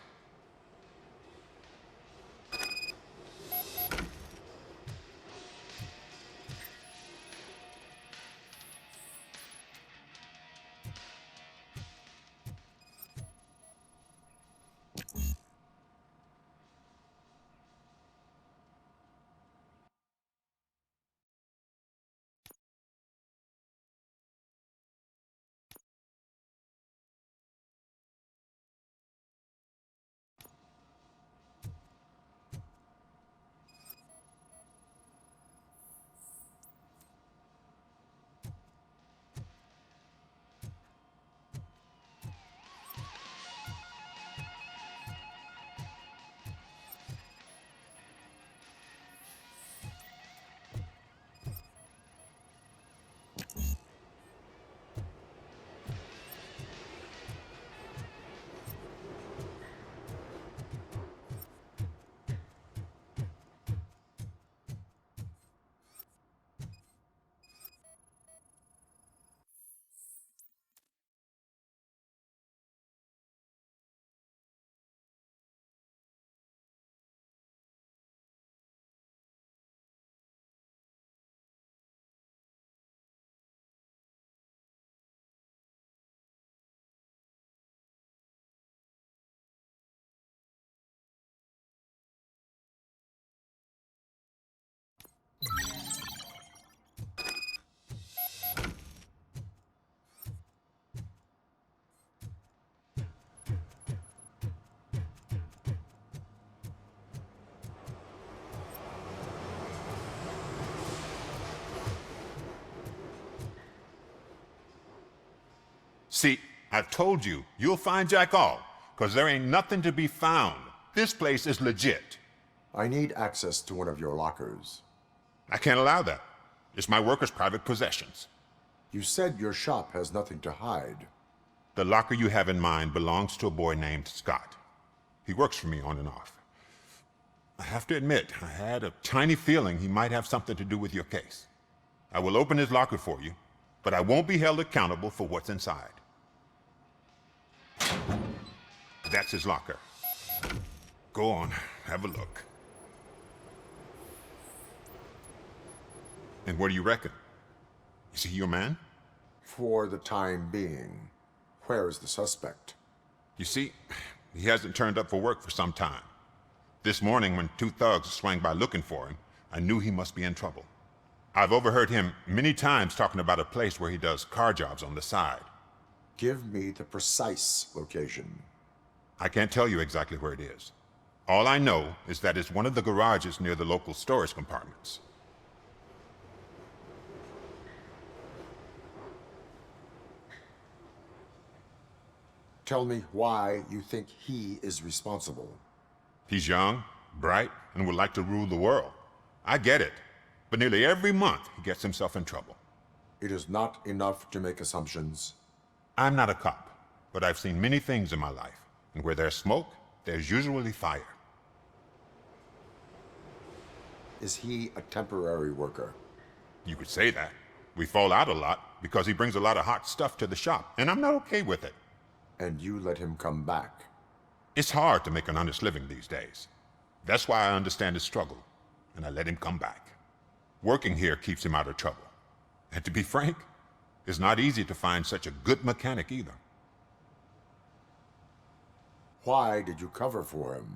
I've told you, you'll find Jack all, because there ain't nothing to be found. This place is legit. I need access to one of your lockers. I can't allow that. It's my workers' private possessions. You said your shop has nothing to hide. The locker you have in mind belongs to a boy named Scott. He works for me on and off. I have to admit, I had a tiny feeling he might have something to do with your case. I will open his locker for you, but I won't be held accountable for what's inside. That's his locker. Go on, have a look. And what do you reckon? Is he your man? For the time being. Where is the suspect? You see, he hasn't turned up for work for some time. This morning, when 2 thugs swang by looking for him, I knew he must be in trouble. I've overheard him many times talking about a place where he does car jobs on the side. Give me the precise location. I can't tell you exactly where it is. All I know is that it's one of the garages near the local storage compartments. Tell me why you think he is responsible. He's young, bright, and would like to rule the world. I get it, but nearly every month he gets himself in trouble. It is not enough to make assumptions. I'm not a cop, but I've seen many things in my life, and where there's smoke, there's usually fire. Is he a temporary worker? You could say that. We fall out a lot because he brings a lot of hot stuff to the shop, and I'm not okay with it. And you let him come back? It's hard to make an honest living these days. That's why I understand his struggle, and I let him come back. Working here keeps him out of trouble. And to be frank, it's not easy to find such a good mechanic either. Why did you cover for him?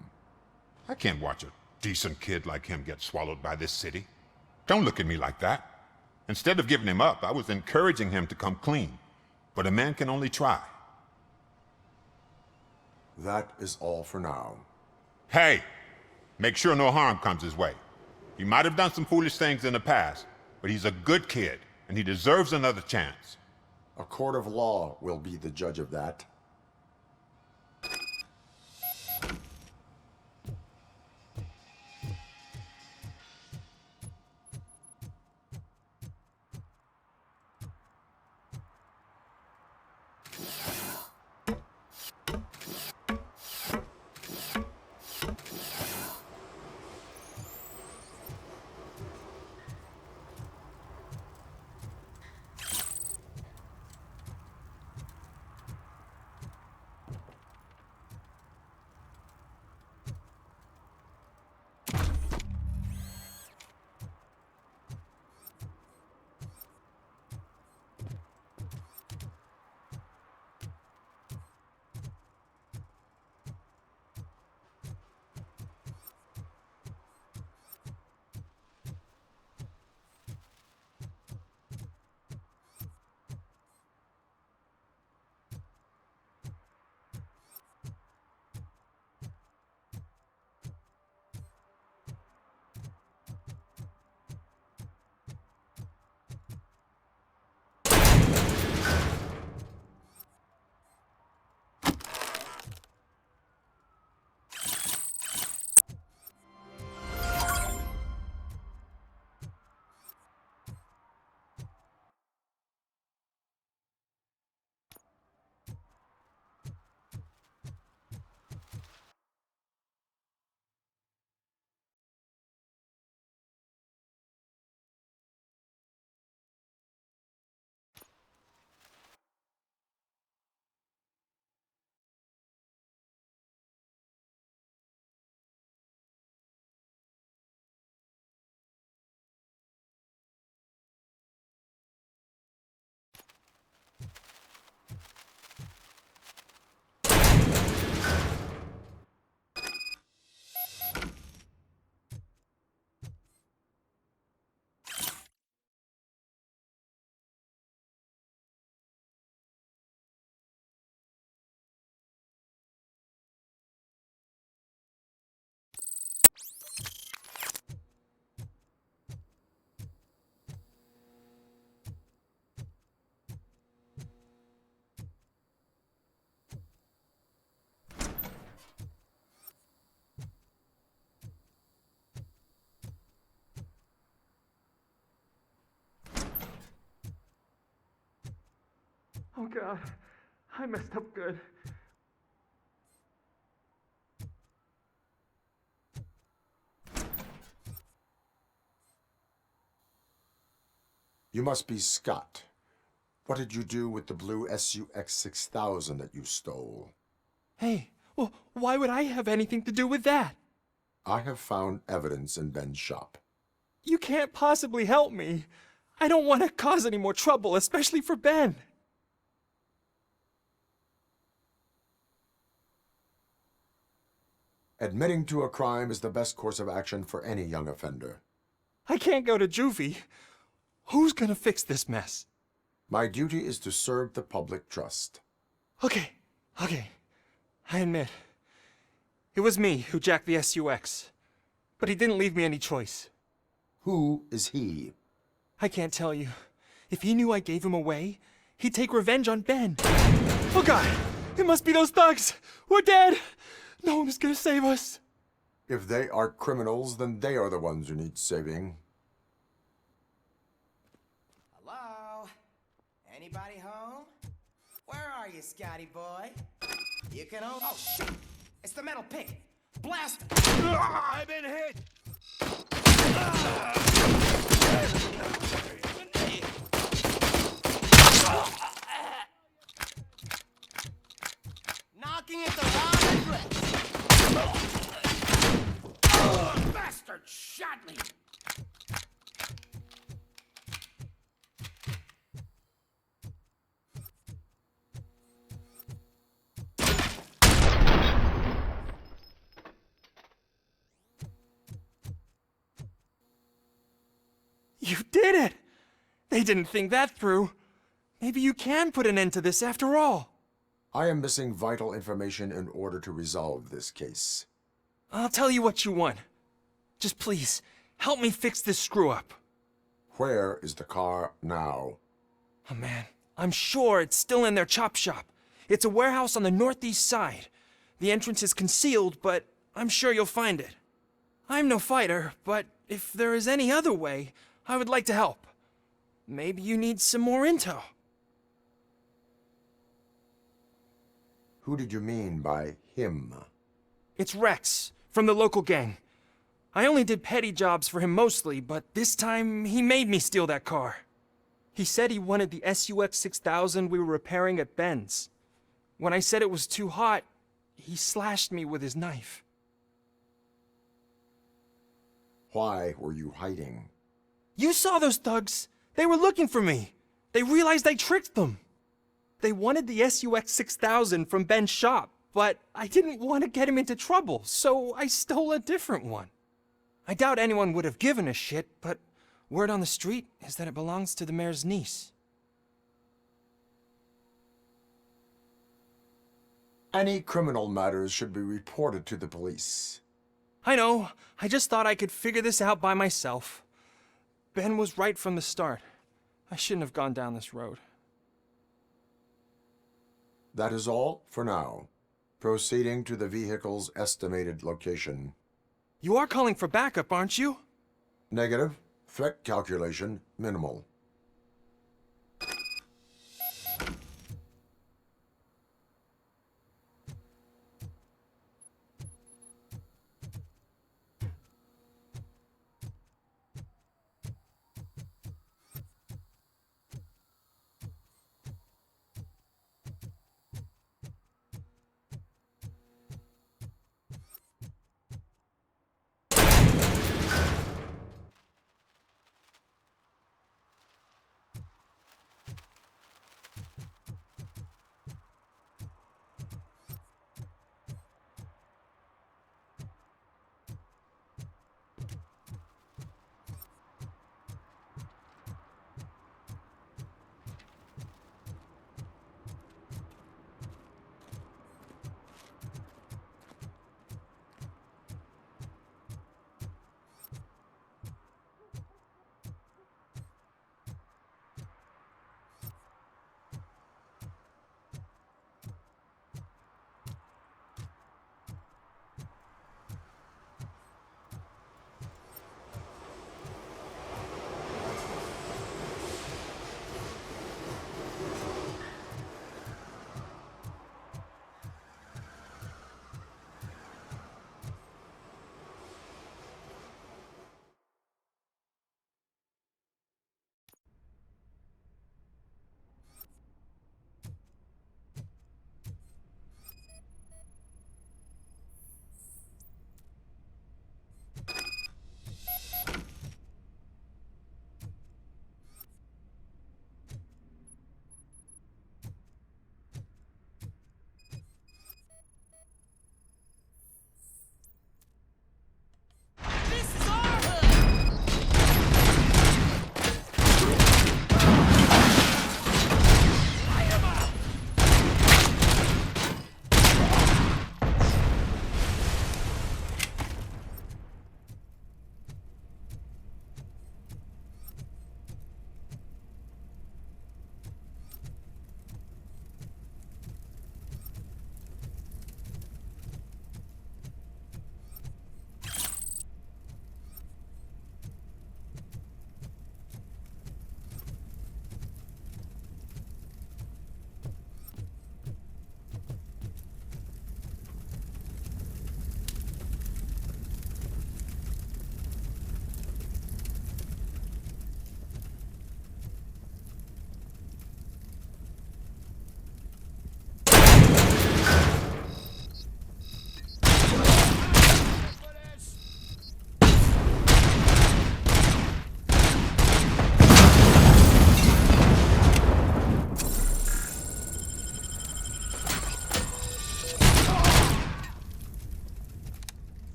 I can't watch a decent kid like him get swallowed by this city. Don't look at me like that. Instead of giving him up, I was encouraging him to come clean. But a man can only try. That is all for now. Hey, make sure no harm comes his way. He might have done some foolish things in the past, but he's a good kid, and he deserves another chance. A court of law will be the judge of that. Oh, God. I messed up good. You must be Scott. What did you do with the blue SUX 6000 that you stole? Hey, well, why would I have anything to do with that? I have found evidence in Ben's shop. You can't possibly help me. I don't want to cause any more trouble, especially for Ben. Admitting to a crime is the best course of action for any young offender. I can't go to juvie. Who's gonna fix this mess? My duty is to serve the public trust. Okay. I admit. It was me who jacked the SUX. But he didn't leave me any choice. Who is he? I can't tell you. If he knew I gave him away, he'd take revenge on Ben. Oh, God! It must be those thugs! We're dead! No one is gonna save us. If they are criminals, then they are the ones who need saving. Hello? Anybody home? Where are you, Scotty boy? You can own. Oh, shit! It's the metal pig! Blast him! I've been hit! Knocking at the wrong address! Bastard shot me! You did it! They didn't think that through. Maybe you can put an end to this after all. I am missing vital information in order to resolve this case. I'll tell you what you want. Just please, help me fix this screw-up. Where is the car now? Oh man, I'm sure it's still in their chop shop. It's a warehouse on the northeast side. The entrance is concealed, but I'm sure you'll find it. I'm no fighter, but if there is any other way, I would like to help. Maybe you need some more intel. Who did you mean by him? It's Rex, from the local gang. I only did petty jobs for him mostly, but this time he made me steal that car. He said he wanted the SUX 6000 we were repairing at Ben's. When I said it was too hot, he slashed me with his knife. Why were you hiding? You saw those thugs. They were looking for me. They realized I tricked them. They wanted the SUX 6000 from Ben's shop, but I didn't want to get him into trouble, so I stole a different one. I doubt anyone would have given a shit, but word on the street is that it belongs to the mayor's niece. Any criminal matters should be reported to the police. I know. I just thought I could figure this out by myself. Ben was right from the start. I shouldn't have gone down this road. That is all for now. Proceeding to the vehicle's estimated location. You are calling for backup, aren't you? Negative. Threat calculation minimal.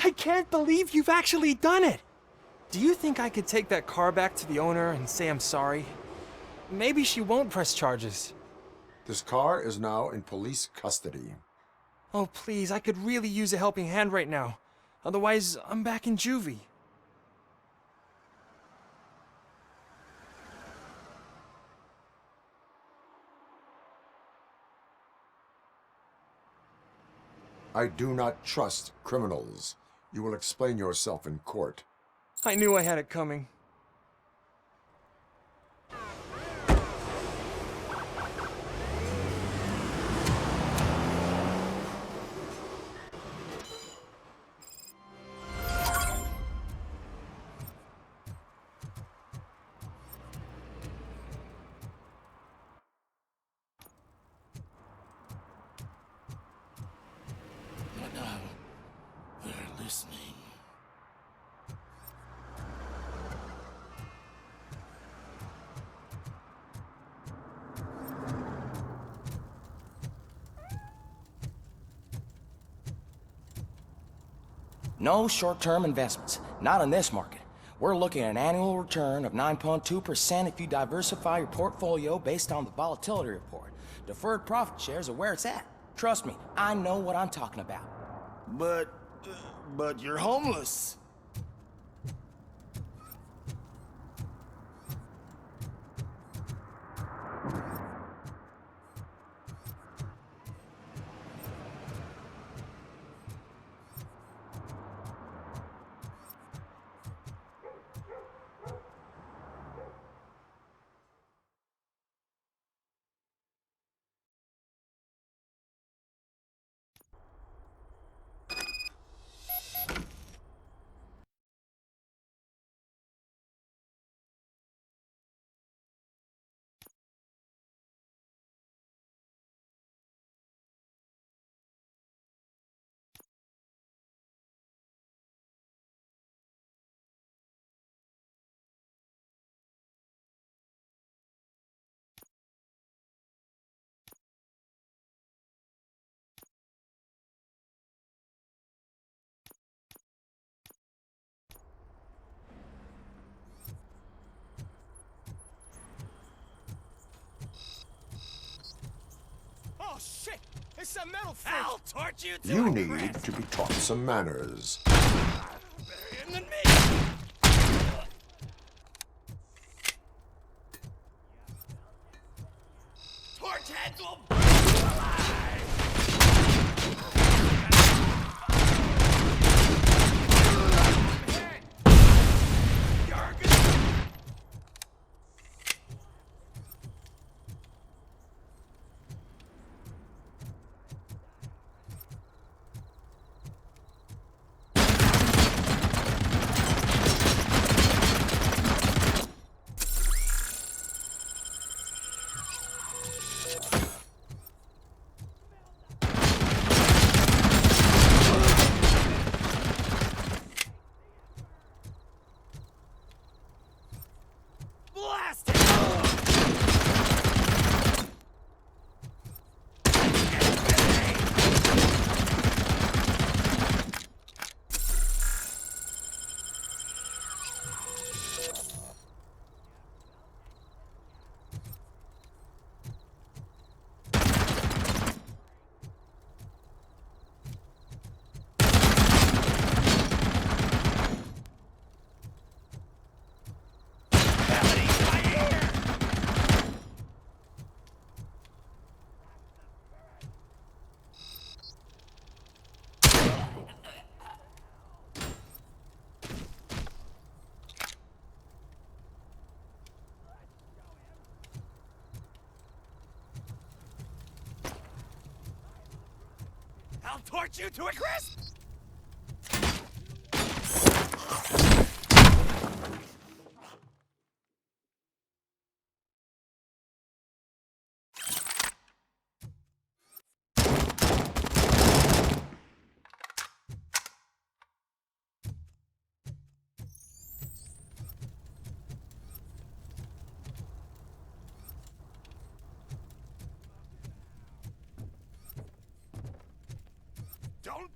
I can't believe you've actually done it! Do you think I could take that car back to the owner and say I'm sorry? Maybe she won't press charges. This car is now in police custody. Oh, please, I could really use a helping hand right now. Otherwise, I'm back in juvie. I do not trust criminals. You will explain yourself in court. I knew I had it coming. Now, they're listening. No short-term investments, not in this market. We're looking at an annual return of 9.2% if you diversify your portfolio based on the volatility report. Deferred profit shares are where it's at. Trust me, I know what I'm talking about. But you're homeless. Oh shit! It's a metal freak! I'll torch you to You a need crisp. to be taught some manners. Better him than me. Torch heads will burn you alive. You're good. Blast it! I'll torch you to a crisp! Don't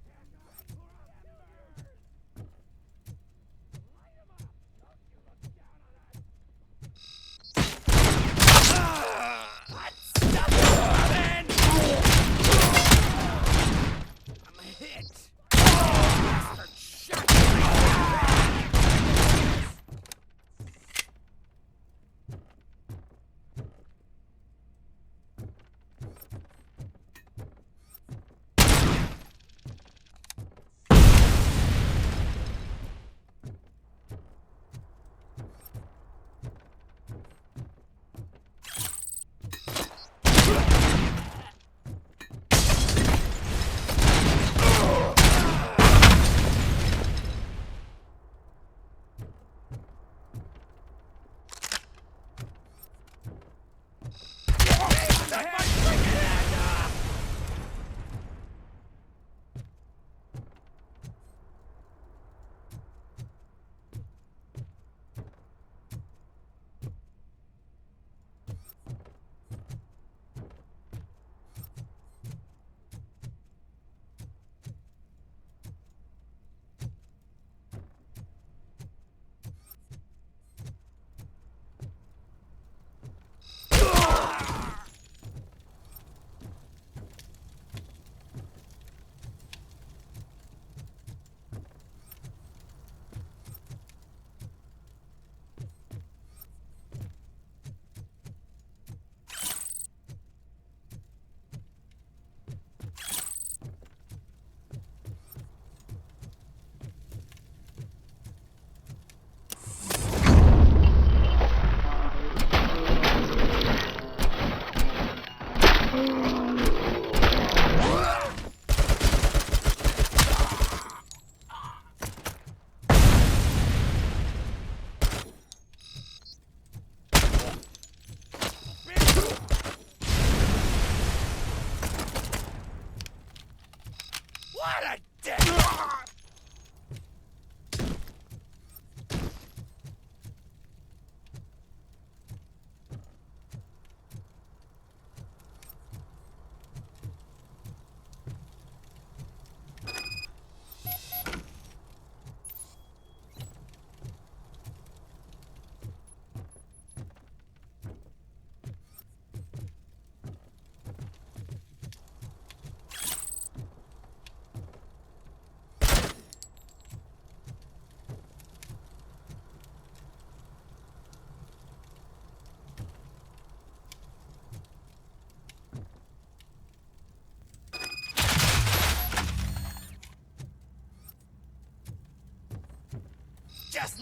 just...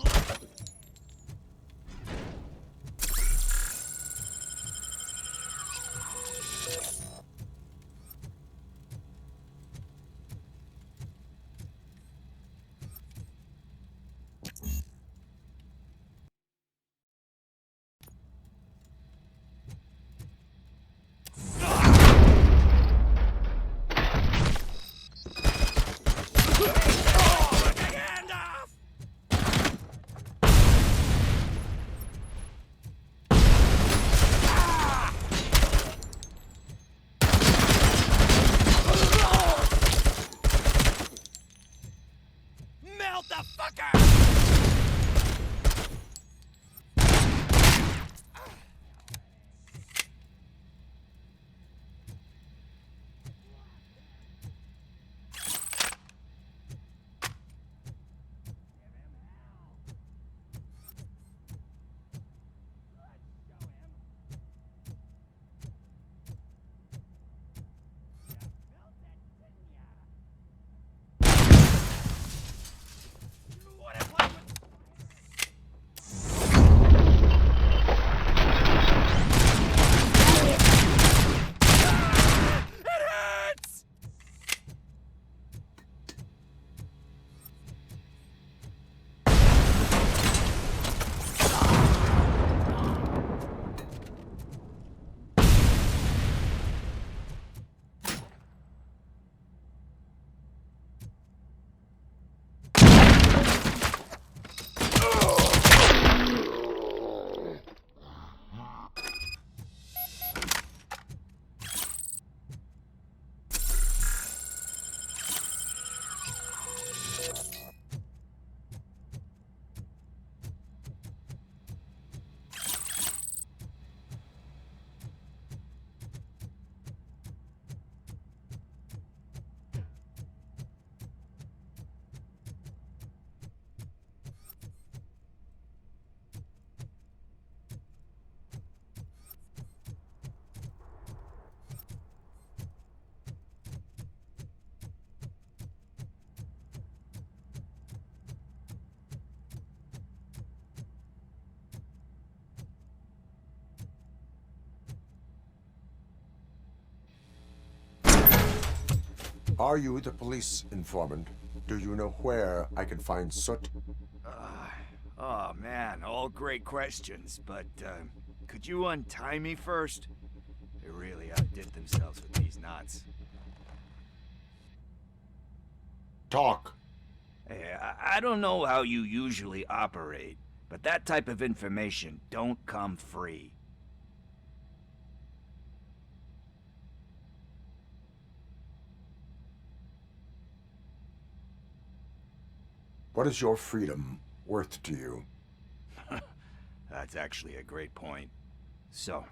Melt the fucker! Are you the police informant? Do you know where I can find Soot? Oh man, all great questions, but could you untie me first? They really outdid themselves with these knots. Talk. Hey, I don't know how you usually operate, but that type of information don't come free. What is your freedom worth to you? That's actually a great point. So,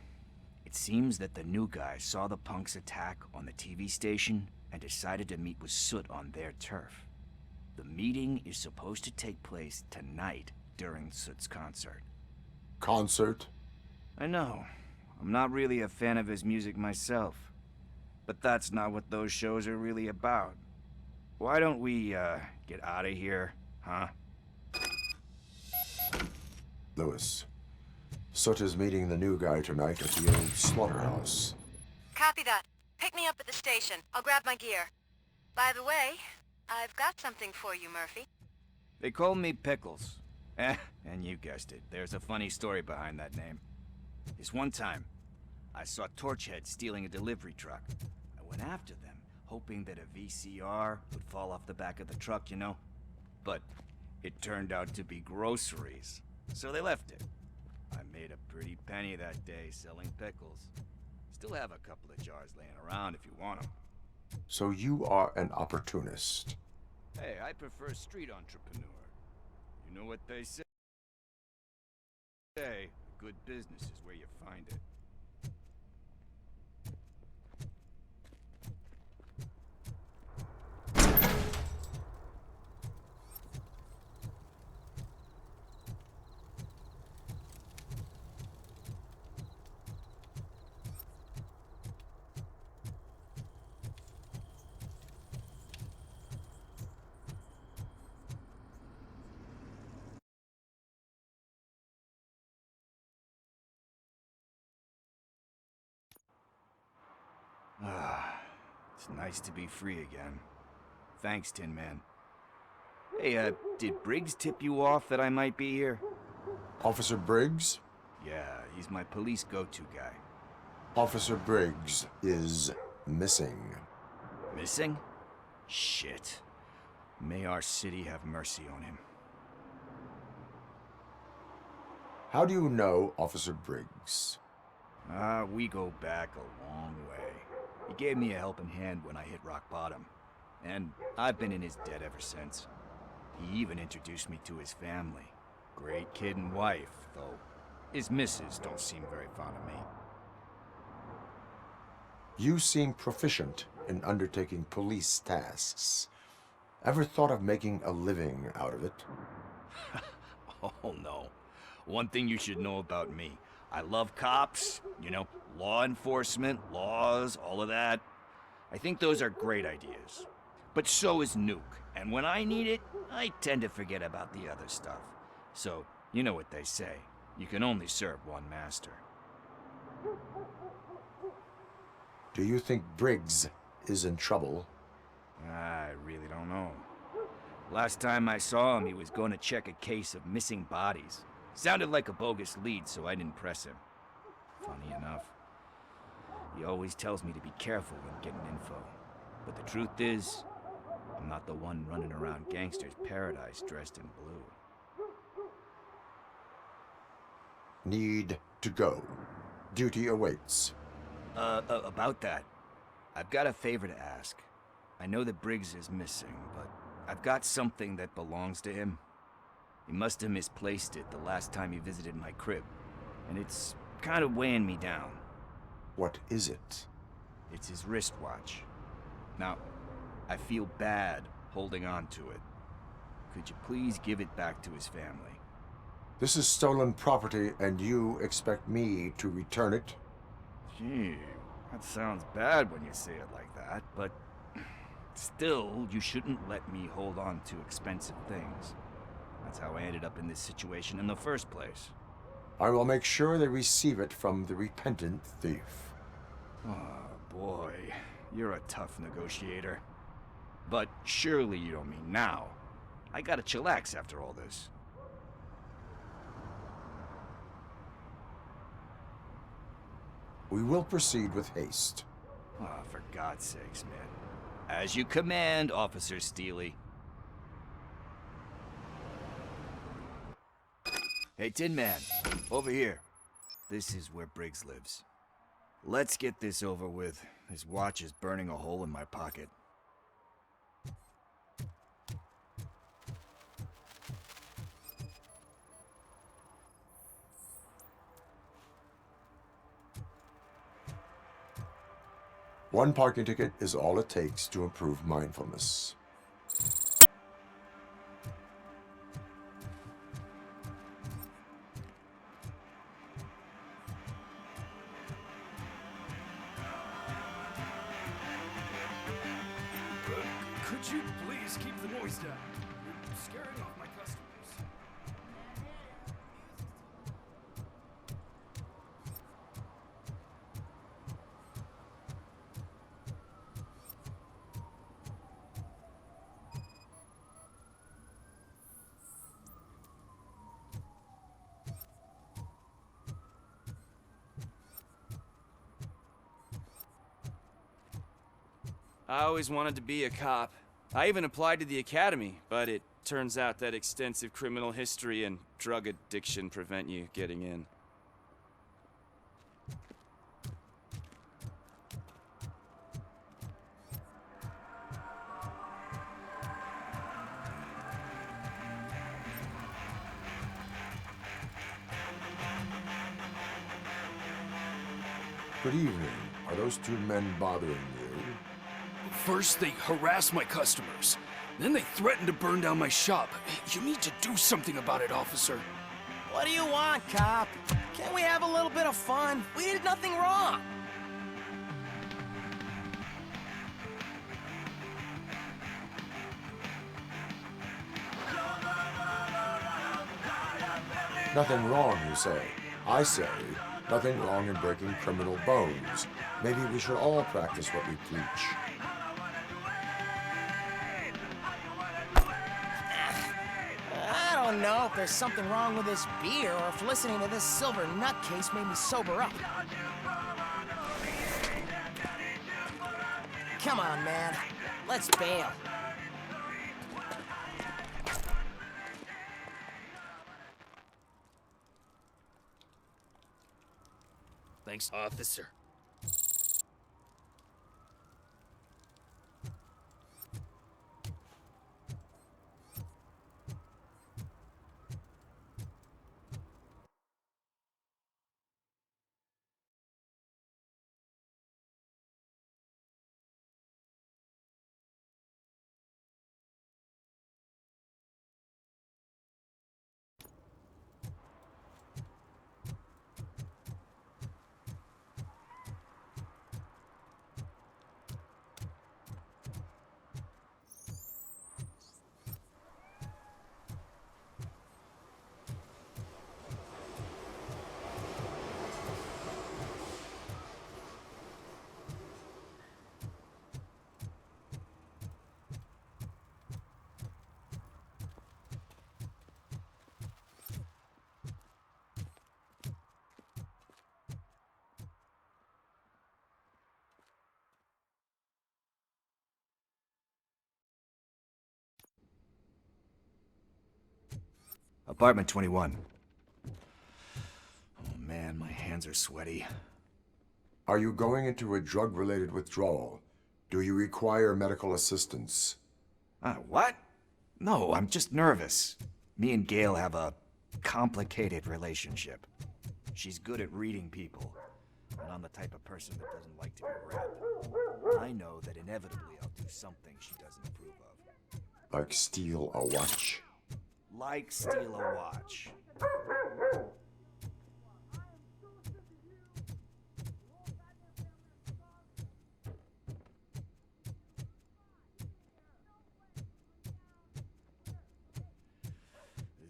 it seems that the new guy saw the punks attack on the TV station and decided to meet with Soot on their turf. The meeting is supposed to take place tonight during Soot's concert. Concert? I know. I'm not really a fan of his music myself. But that's not what those shows are really about. Why don't we, get out of here, huh? Lewis, Soot is meeting the new guy tonight at the old slaughterhouse. Copy that. Pick me up at the station. I'll grab my gear. By the way, I've got something for you, Murphy. They call me Pickles. And you guessed it, there's a funny story behind that name. This one time, I saw Torchhead stealing a delivery truck. I went after them, hoping that a VCR would fall off the back of the truck, you know? But it turned out to be groceries, so they left it. I made a pretty penny that day selling pickles. Still have a couple of jars laying around if you want them. So you are an opportunist. Hey, I prefer street entrepreneur. You know what they say? Good business is where you find it. It's nice to be free again. Thanks, Tin Man. Hey, did Briggs tip you off that I might be here? Officer Briggs? Yeah, he's my police go-to guy. Officer Briggs is missing. Missing? Shit. May our city have mercy on him. How do you know Officer Briggs? We go back a long way. He gave me a helping hand when I hit rock bottom. And I've been in his debt ever since. He even introduced me to his family. Great kid and wife, though his missus don't seem very fond of me. You seem proficient in undertaking police tasks. Ever thought of making a living out of it? Oh no. One thing you should know about me. I love cops, you know, law enforcement, laws, all of that. I think those are great ideas. But so is Nuke, and when I need it, I tend to forget about the other stuff. So, you know what they say. You can only serve one master. Do you think Briggs is in trouble? I really don't know. Last time I saw him, he was going to check a case of missing bodies. Sounded like a bogus lead, so I didn't press him. Funny enough. He always tells me to be careful when getting info. But the truth is, I'm not the one running around gangster's paradise dressed in blue. Need to go. Duty awaits. About that, I've got a favor to ask. I know that Briggs is missing, but I've got something that belongs to him. He must have misplaced it the last time he visited my crib, and it's kind of weighing me down. What is it? It's his wristwatch. Now, I feel bad holding on to it. Could you please give it back to his family? This is stolen property, and you expect me to return it? Gee, that sounds bad when you say it like that, but still, you shouldn't let me hold on to expensive things. That's how I ended up in this situation in the first place. I will make sure they receive it from the repentant thief. Oh, boy. You're a tough negotiator. But surely you don't mean now. I gotta chillax after all this. We will proceed with haste. Oh, for God's sakes, man. As you command, Officer Steely. Hey, Tin Man, over here. This is where Briggs lives. Let's get this over with. His watch is burning a hole in my pocket. One parking ticket is all it takes to improve mindfulness. Could you please keep the noise down? You're scaring off my customers. I always wanted to be a cop. I even applied to the academy, but it turns out that extensive criminal history and drug addiction prevent you getting in. Good evening. Are those two men bothering you? First, they harass my customers. Then they threaten to burn down my shop. You need to do something about it, officer. What do you want, cop? Can't we have a little bit of fun? We did nothing wrong. Nothing wrong, you say. I say, nothing wrong in breaking criminal bones. Maybe we should all practice what we preach. I don't know if there's something wrong with this beer or if listening to this silver nutcase made me sober up. Come on, man. Let's bail. Thanks, officer. Apartment 21. Oh man, my hands are sweaty. Are you going into a drug-related withdrawal? Do you require medical assistance? What? No, I'm just nervous. Me and Gail have a complicated relationship. She's good at reading people, and I'm the type of person that doesn't like to be read. I know that inevitably I'll do something she doesn't approve of. Like steal a watch? Like steal a watch.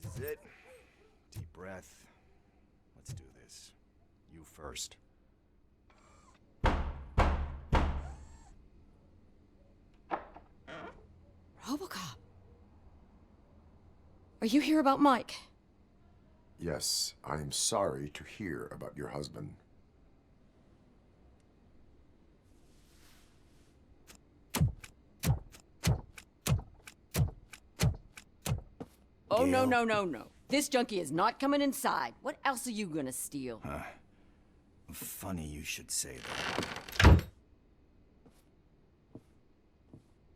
This is it. Deep breath. Let's do this. You first. RoboCop. Are you here about Mike? Yes, I am sorry to hear about your husband. Oh, no, no, no, no. This junkie is not coming inside. What else are you gonna steal? Funny you should say that.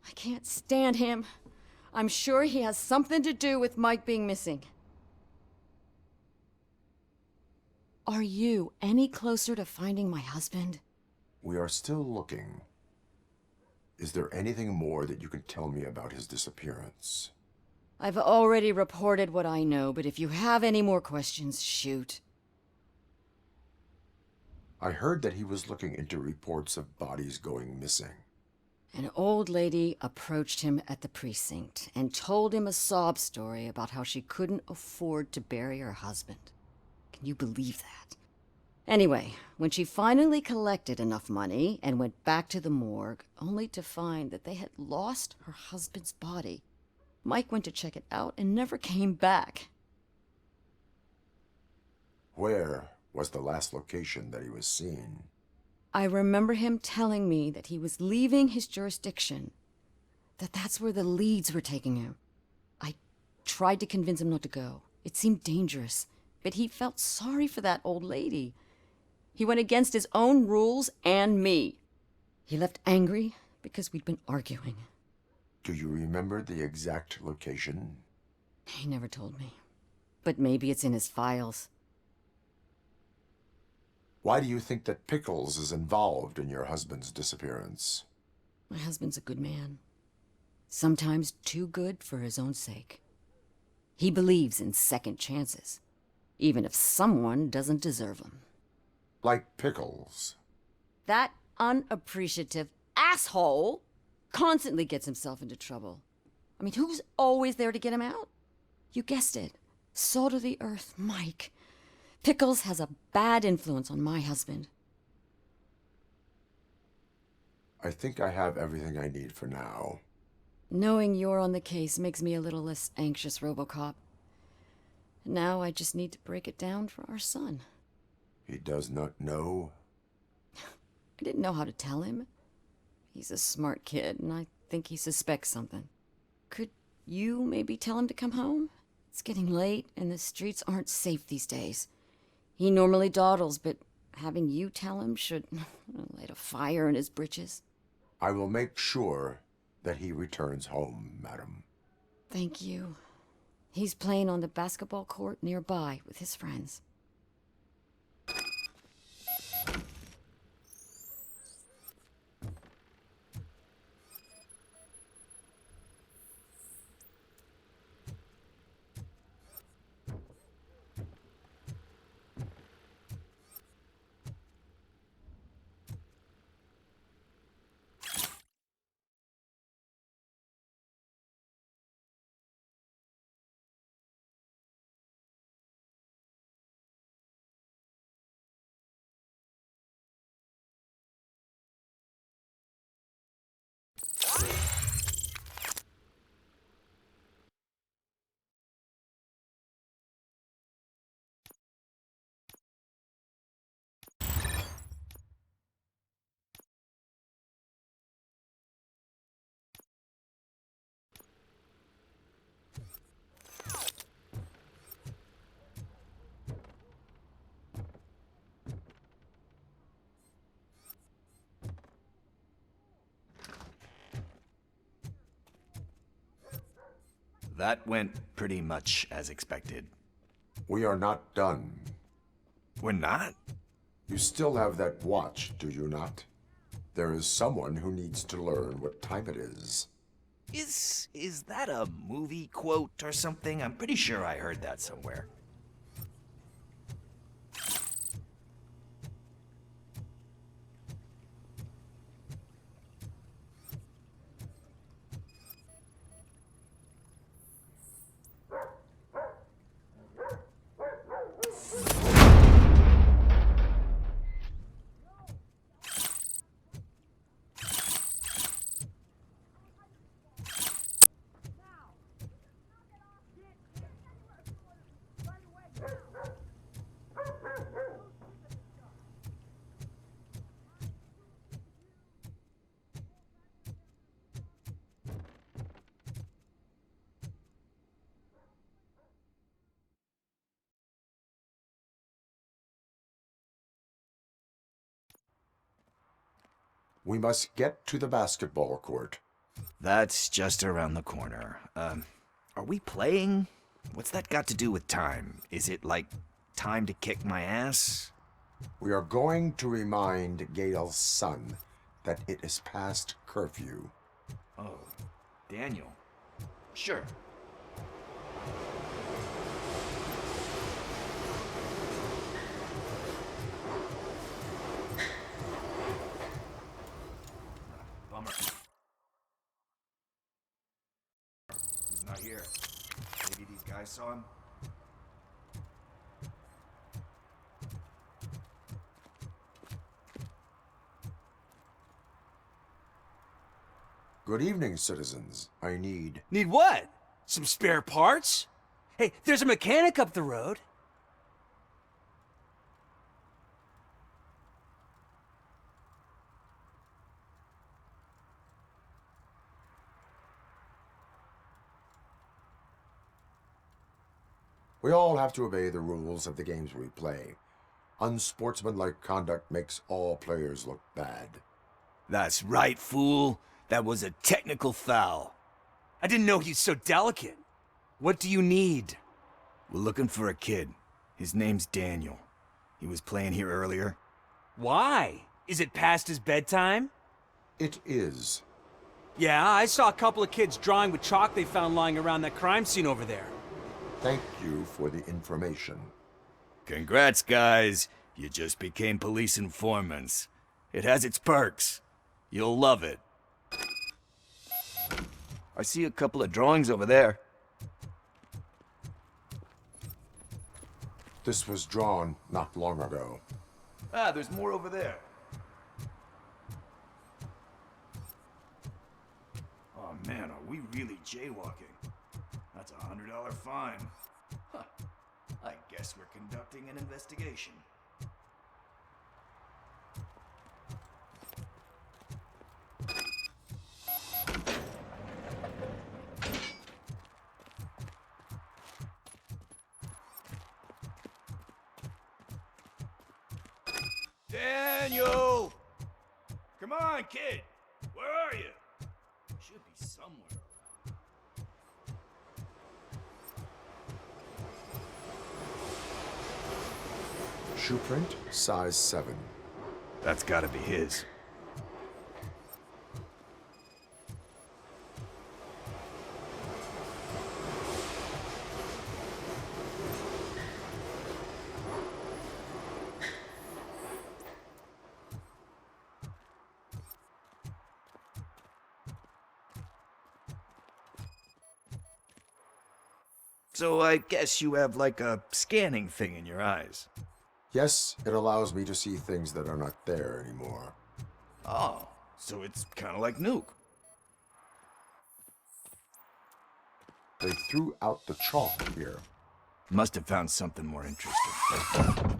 I can't stand him. I'm sure he has something to do with Mike being missing. Are you any closer to finding my husband? We are still looking. Is there anything more that you can tell me about his disappearance? I've already reported what I know, but if you have any more questions, shoot. I heard that he was looking into reports of bodies going missing. An old lady approached him at the precinct and told him a sob story about how she couldn't afford to bury her husband. Can you believe that? Anyway, when she finally collected enough money and went back to the morgue, only to find that they had lost her husband's body, Mike went to check it out and never came back. Where was the last location that he was seen? I remember him telling me that he was leaving his jurisdiction, that that's where the leads were taking him. I tried to convince him not to go. It seemed dangerous, but he felt sorry for that old lady. He went against his own rules and me. He left angry because we'd been arguing. Do you remember the exact location? He never told me, but maybe it's in his files. Why do you think that Pickles is involved in your husband's disappearance? My husband's a good man. Sometimes too good for his own sake. He believes in second chances, even if someone doesn't deserve them. Like Pickles. That unappreciative asshole constantly gets himself into trouble. I mean, who's always there to get him out? You guessed it. Salt of the earth, Mike. Pickles has a bad influence on my husband. I think I have everything I need for now. Knowing you're on the case makes me a little less anxious, RoboCop. Now I just need to break it down for our son. He does not know? I didn't know how to tell him. He's a smart kid, and I think he suspects something. Could you maybe tell him to come home? It's getting late, and the streets aren't safe these days. He normally dawdles, but having you tell him should light a fire in his britches. I will make sure that he returns home, madam. Thank you. He's playing on the basketball court nearby with his friends. That went pretty much as expected. We are not done. We're not? You still have that watch, do you not? There is someone who needs to learn what time it is. Is that a movie quote or something? I'm pretty sure I heard that somewhere. We must get to the basketball court. That's just around the corner. Are we playing? What's that got to do with time? Is it like time to kick my ass? We are going to remind Gail's son that it is past curfew. Oh, Daniel. Sure. Bummer. He's not here. Maybe these guys saw him? Good evening, citizens. I need... Need what? Some spare parts? Hey, there's a mechanic up the road. We all have to obey the rules of the games we play. Unsportsmanlike conduct makes all players look bad. That's right, fool. That was a technical foul. I didn't know he's so delicate. What do you need? We're looking for a kid. His name's Daniel. He was playing here earlier. Why? Is it past his bedtime? It is. Yeah, I saw a couple of kids drawing with chalk they found lying around that crime scene over there. Thank you for the information. Congrats, guys. You just became police informants. It has its perks. You'll love it. I see a couple of drawings over there. This was drawn not long ago. Ah, there's more over there. really jaywalking. That's a $100 fine. Huh. I guess we're conducting an investigation. Daniel! Come on, kid! Where are you? Should be somewhere around. Shoe print, size 7. That's gotta be his. So I guess you have like a scanning thing in your eyes. Yes, it allows me to see things that are not there anymore. Oh, so it's kind of like Nuke. They threw out the chalk here. Must have found something more interesting.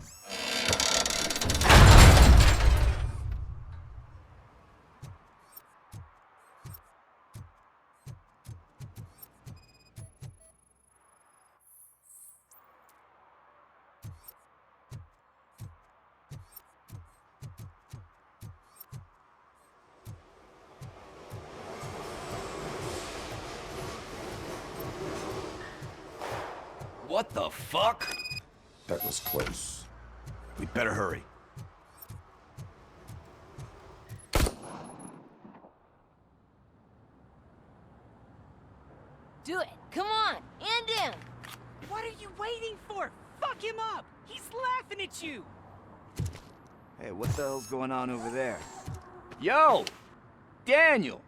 What the fuck? That was close. We'd better hurry. Do it. Come on. End him. What are you waiting for? Fuck him up! He's laughing at you! Hey, what the hell's going on over there? Yo! Daniel!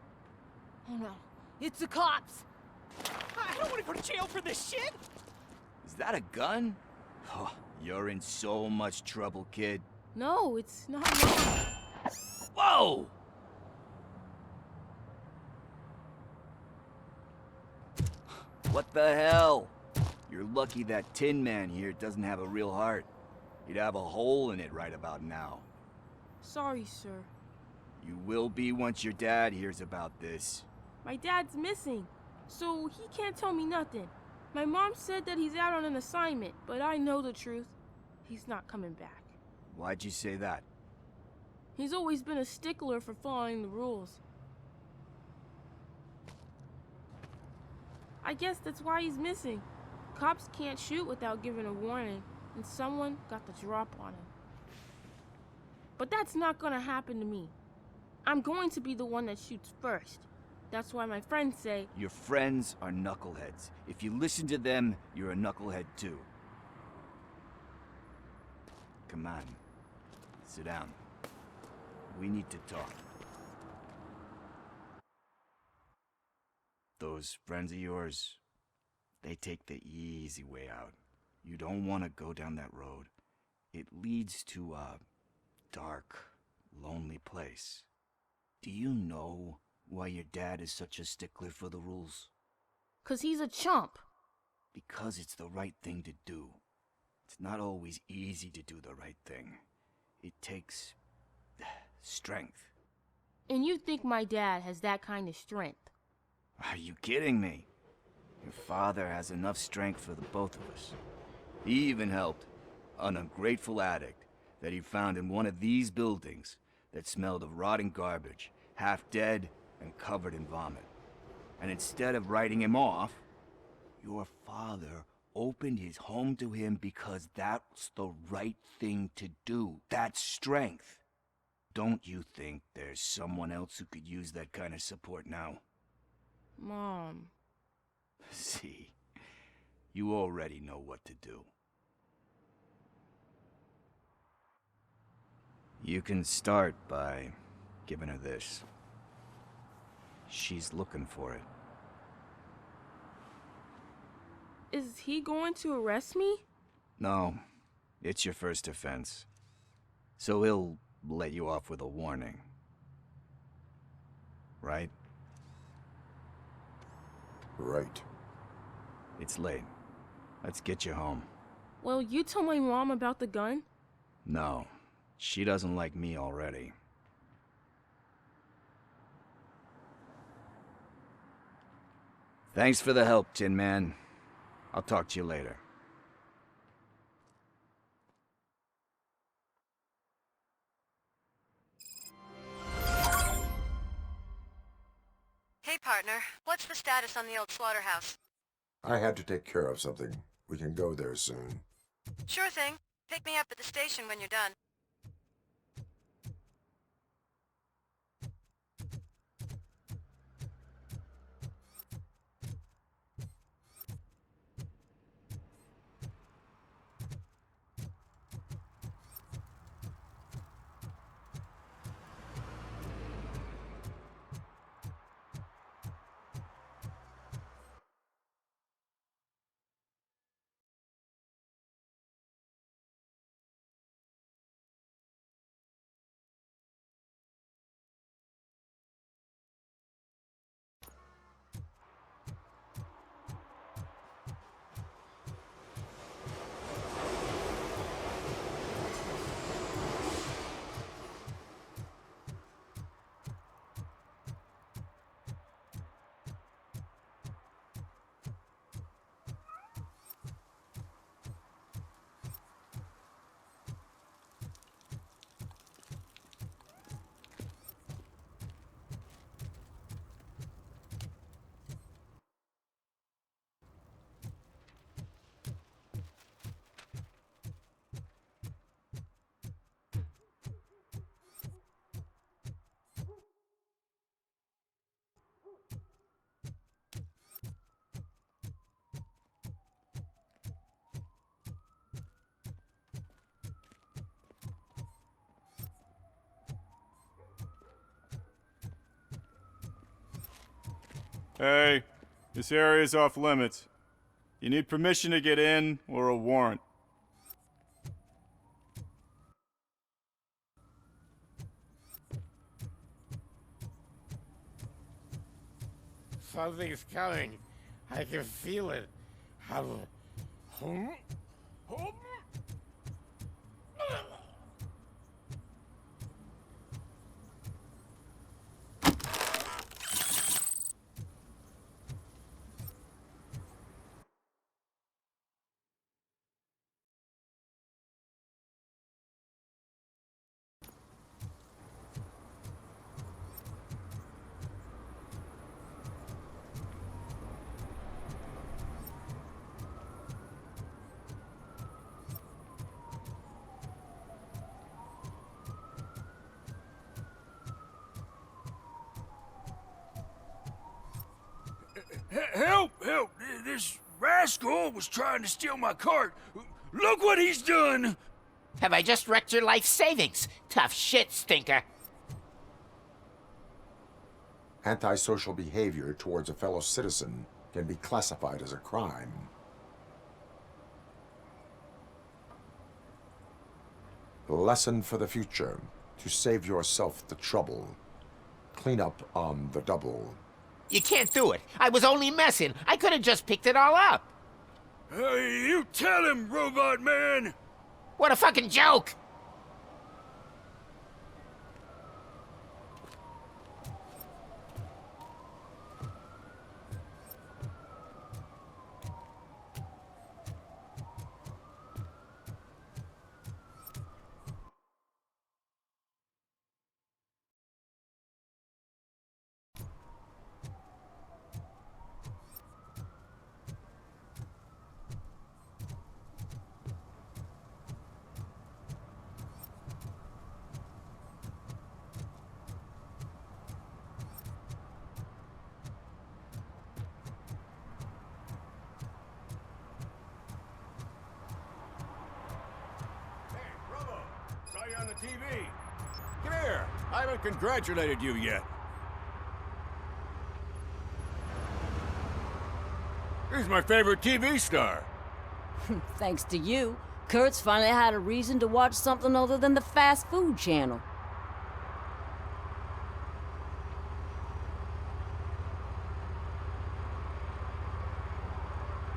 Oh no. It's the cops. I don't want to go to jail for this shit! Is that a gun? Oh, you're in so much trouble, kid. No, it's not. Whoa! What the hell? You're lucky that Tin Man here doesn't have a real heart. He'd have a hole in it right about now. Sorry, sir. You will be once your dad hears about this. My dad's missing, so he can't tell me nothing. My mom said that he's out on an assignment, but I know the truth. He's not coming back. Why'd you say that? He's always been a stickler for following the rules. I guess that's why he's missing. Cops can't shoot without giving a warning, and someone got the drop on him. But that's not gonna happen to me. I'm going to be the one that shoots first. That's why my friends say... Your friends are knuckleheads. If you listen to them, you're a knucklehead too. Come on. Sit down. We need to talk. Those friends of yours, they take the easy way out. You don't want to go down that road. It leads to a dark, lonely place. Do you know why your dad is such a stickler for the rules? 'Cause he's a chump. Because it's the right thing to do. It's not always easy to do the right thing. It takes strength. And you think my dad has that kind of strength? Are you kidding me? Your father has enough strength for the both of us. He even helped an ungrateful addict that he found in one of these buildings that smelled of rotting garbage, half dead and covered in vomit. And instead of writing him off, your father opened his home to him because that's the right thing to do. That's strength. Don't you think there's someone else who could use that kind of support now? Mom. See, you already know what to do. You can start by giving her this. She's looking for it. Is he going to arrest me? No, it's your first offense. So he'll let you off with a warning. Right? Right. It's late. Let's get you home. Well, you told my mom about the gun? No, she doesn't like me already. Thanks for the help, Tin Man. I'll talk to you later. Hey, partner. What's the status on the old slaughterhouse? I had to take care of something. We can go there soon. Sure thing. Pick me up at the station when you're done. Hey, this area is off limits. You need permission to get in or a warrant. Something's coming. I can feel it. Help! Help! This rascal was trying to steal my cart. Look what he's done! Have I just wrecked your life savings? Tough shit, stinker. Antisocial behavior towards a fellow citizen can be classified as a crime. Lesson for the future. To save yourself the trouble. Clean up on the double. You can't do it. I was only messing. I could have just picked it all up. Hey, you tell him, Robot Man! What a fucking joke! Saw you on the TV. Come here. I haven't congratulated you yet. He's my favorite TV star. Thanks to you, Kurt's finally had a reason to watch something other than the fast food channel.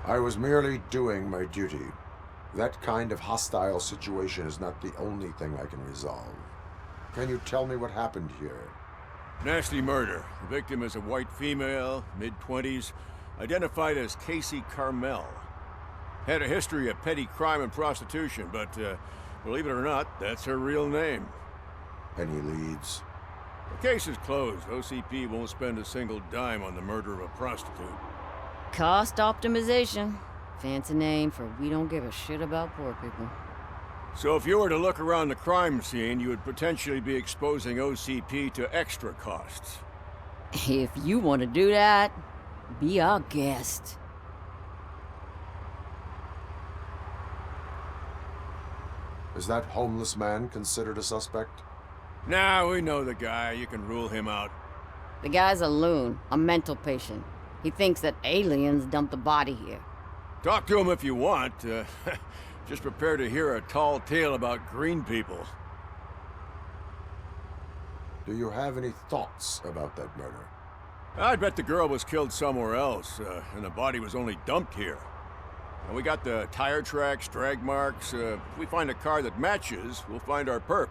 I was merely doing my duty. That kind of hostile situation is not the only thing I can resolve. Can you tell me what happened here? Nasty murder. The victim is a white female, mid-20s, identified as Casey Carmel. Had a history of petty crime and prostitution, but believe it or not, that's her real name. Any leads? The case is closed. OCP won't spend a single dime on the murder of a prostitute. Cost optimization. Fancy name for we don't give a shit about poor people. So if you were to look around the crime scene, you would potentially be exposing OCP to extra costs. If you want to do that, be our guest. Is that homeless man considered a suspect? Nah, we know the guy. You can rule him out. The guy's a loon, a mental patient. He thinks that aliens dumped the body here. Talk to him if you want. Just prepare to hear a tall tale about green people. Do you have any thoughts about that murder? I bet the girl was killed somewhere else, and the body was only dumped here. And we got the tire tracks, drag marks. If we find a car that matches, we'll find our perp.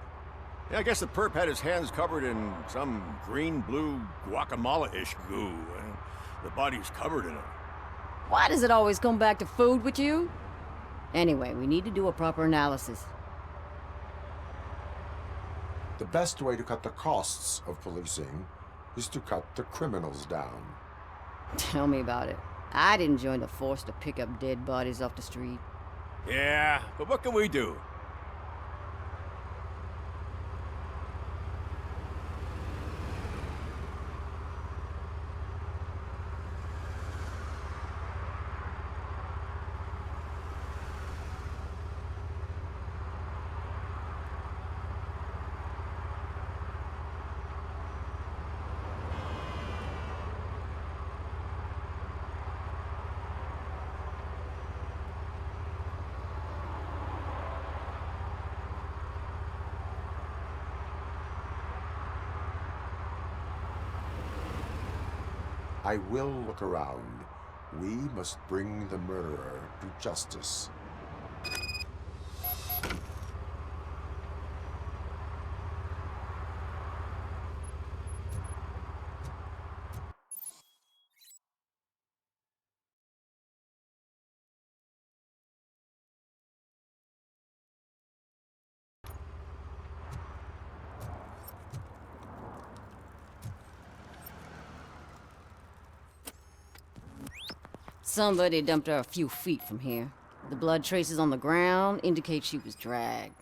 Yeah, I guess the perp had his hands covered in some green-blue guacamole-ish goo. And the body's covered in it. Why does it always come back to food with you? Anyway, we need to do a proper analysis. The best way to cut the costs of policing is to cut the criminals down. Tell me about it. I didn't join the force to pick up dead bodies off the street. Yeah, but what can we do? I will look around. We must bring the murderer to justice. Somebody dumped her a few feet from here. The blood traces on the ground indicate she was dragged.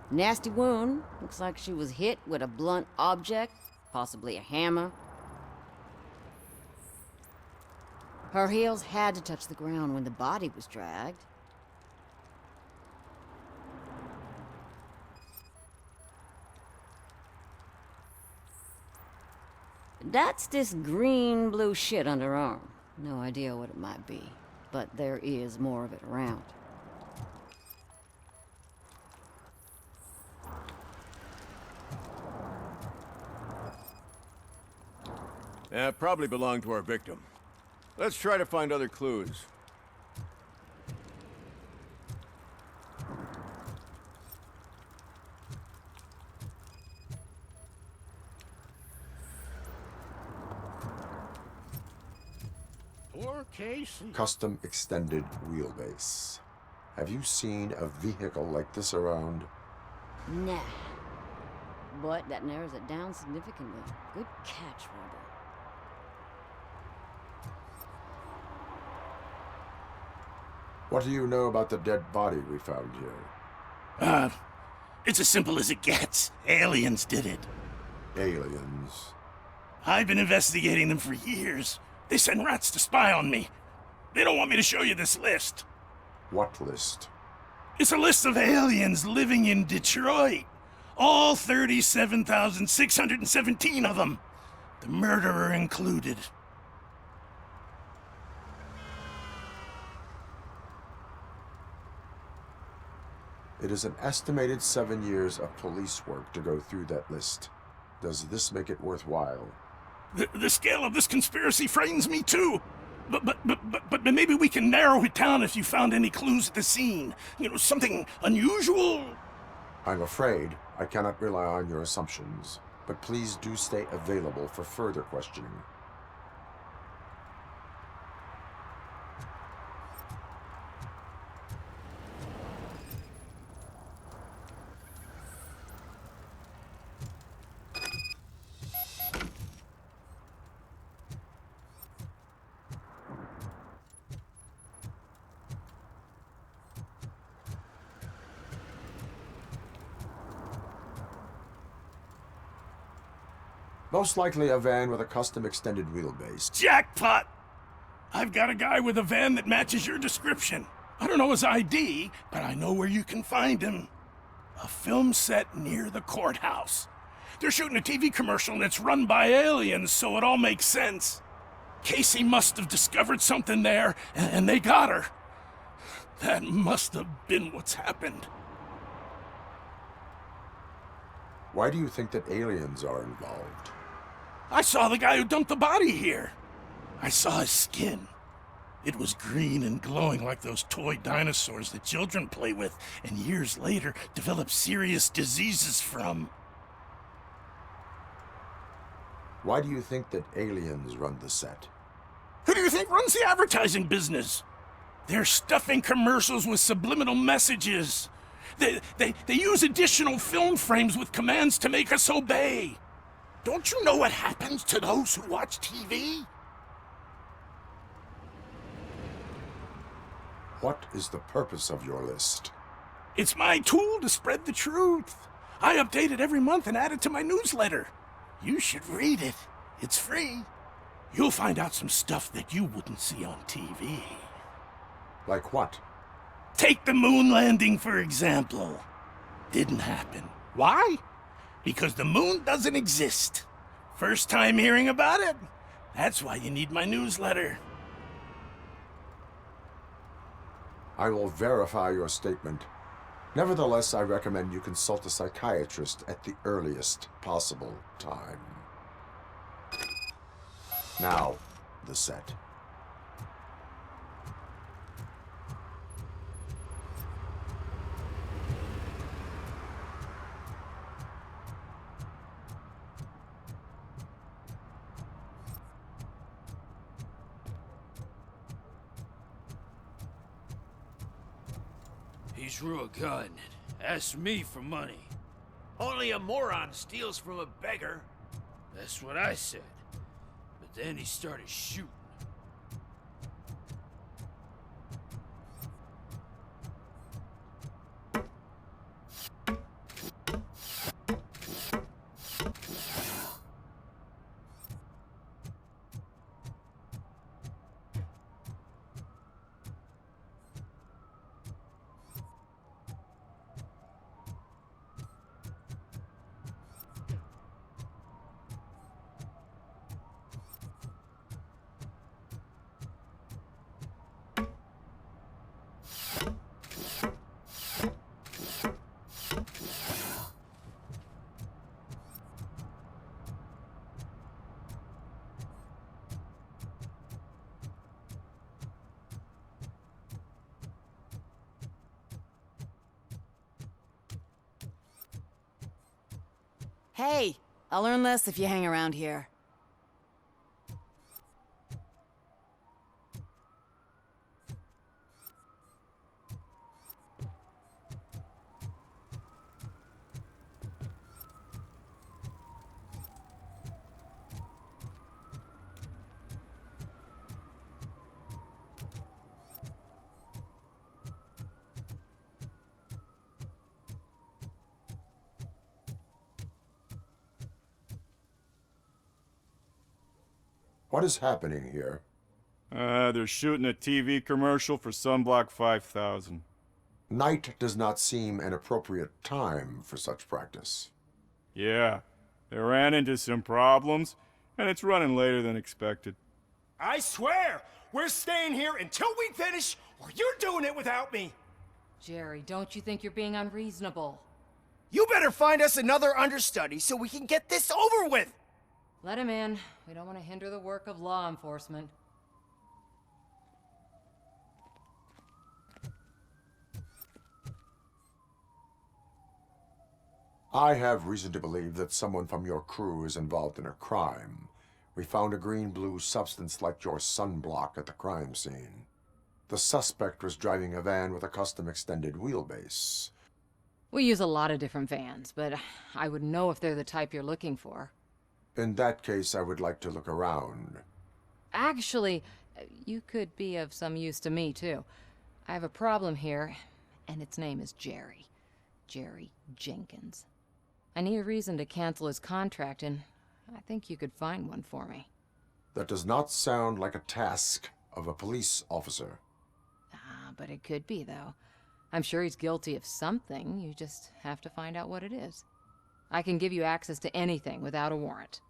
Nasty wound. Looks like she was hit with a blunt object, possibly a hammer. Her heels had to touch the ground when the body was dragged. That's this green-blue shit under her arm. No idea what it might be, but there is more of it around. Probably belonged to our victim. Let's try to find other clues. Poor Casey. Custom extended wheelbase. Have you seen a vehicle like this around? Nah. But that narrows it down significantly. Good catch, Robo. What do you know about the dead body we found here? It's as simple as it gets. Aliens did it. Aliens? I've been investigating them for years. They send rats to spy on me. They don't want me to show you this list. What list? It's a list of aliens living in Detroit. All 37,617 of them. The murderer included. It is an estimated 7 years of police work to go through that list. Does this make it worthwhile? The scale of this conspiracy frightens me too. But maybe we can narrow it down if you found any clues at the scene. You know, something unusual. I'm afraid I cannot rely on your assumptions, but please do stay available for further questioning. Most likely a van with a custom extended wheelbase. Jackpot! I've got a guy with a van that matches your description. I don't know his ID, but I know where you can find him. A film set near the courthouse. They're shooting a TV commercial and it's run by aliens, so it all makes sense. Casey must have discovered something there, and they got her. That must have been what's happened. Why do you think that aliens are involved? I saw the guy who dumped the body here. I saw his skin. It was green and glowing like those toy dinosaurs that children play with and years later develop serious diseases from. Why do you think that aliens run the set? Who do you think runs the advertising business? They're stuffing commercials with subliminal messages. They use additional film frames with commands to make us obey. Don't you know what happens to those who watch TV? What is the purpose of your list? It's my tool to spread the truth. I update it every month and add it to my newsletter. You should read it. It's free. You'll find out some stuff that you wouldn't see on TV. Like what? Take the moon landing, for example. Didn't happen. Why? Because the moon doesn't exist. First time hearing about it? That's why you need my newsletter. I will verify your statement. Nevertheless, I recommend you consult a psychiatrist at the earliest possible time. Now, the set. He drew a gun and asked me for money. Only a moron steals from a beggar. That's what I said. But then he started shooting. Hey, I'll learn less if you hang around here. What is happening here? They're shooting a TV commercial for Sunblock 5000. Night does not seem an appropriate time for such practice. Yeah, they ran into some problems, and it's running later than expected. I swear, we're staying here until we finish, or you're doing it without me. Jerry, don't you think you're being unreasonable? You better find us another understudy so we can get this over with. Let him in. We don't want to hinder the work of law enforcement. I have reason to believe that someone from your crew is involved in a crime. We found a green-blue substance like your sunblock at the crime scene. The suspect was driving a van with a custom extended wheelbase. We use a lot of different vans, but I wouldn't know if they're the type you're looking for. In that case, I would like to look around. Actually, you could be of some use to me, too. I have a problem here, and its name is Jerry. Jerry Jenkins. I need a reason to cancel his contract, and I think you could find one for me. That does not sound like a task of a police officer. But it could be, though. I'm sure he's guilty of something. You just have to find out what it is. I can give you access to anything without a warrant.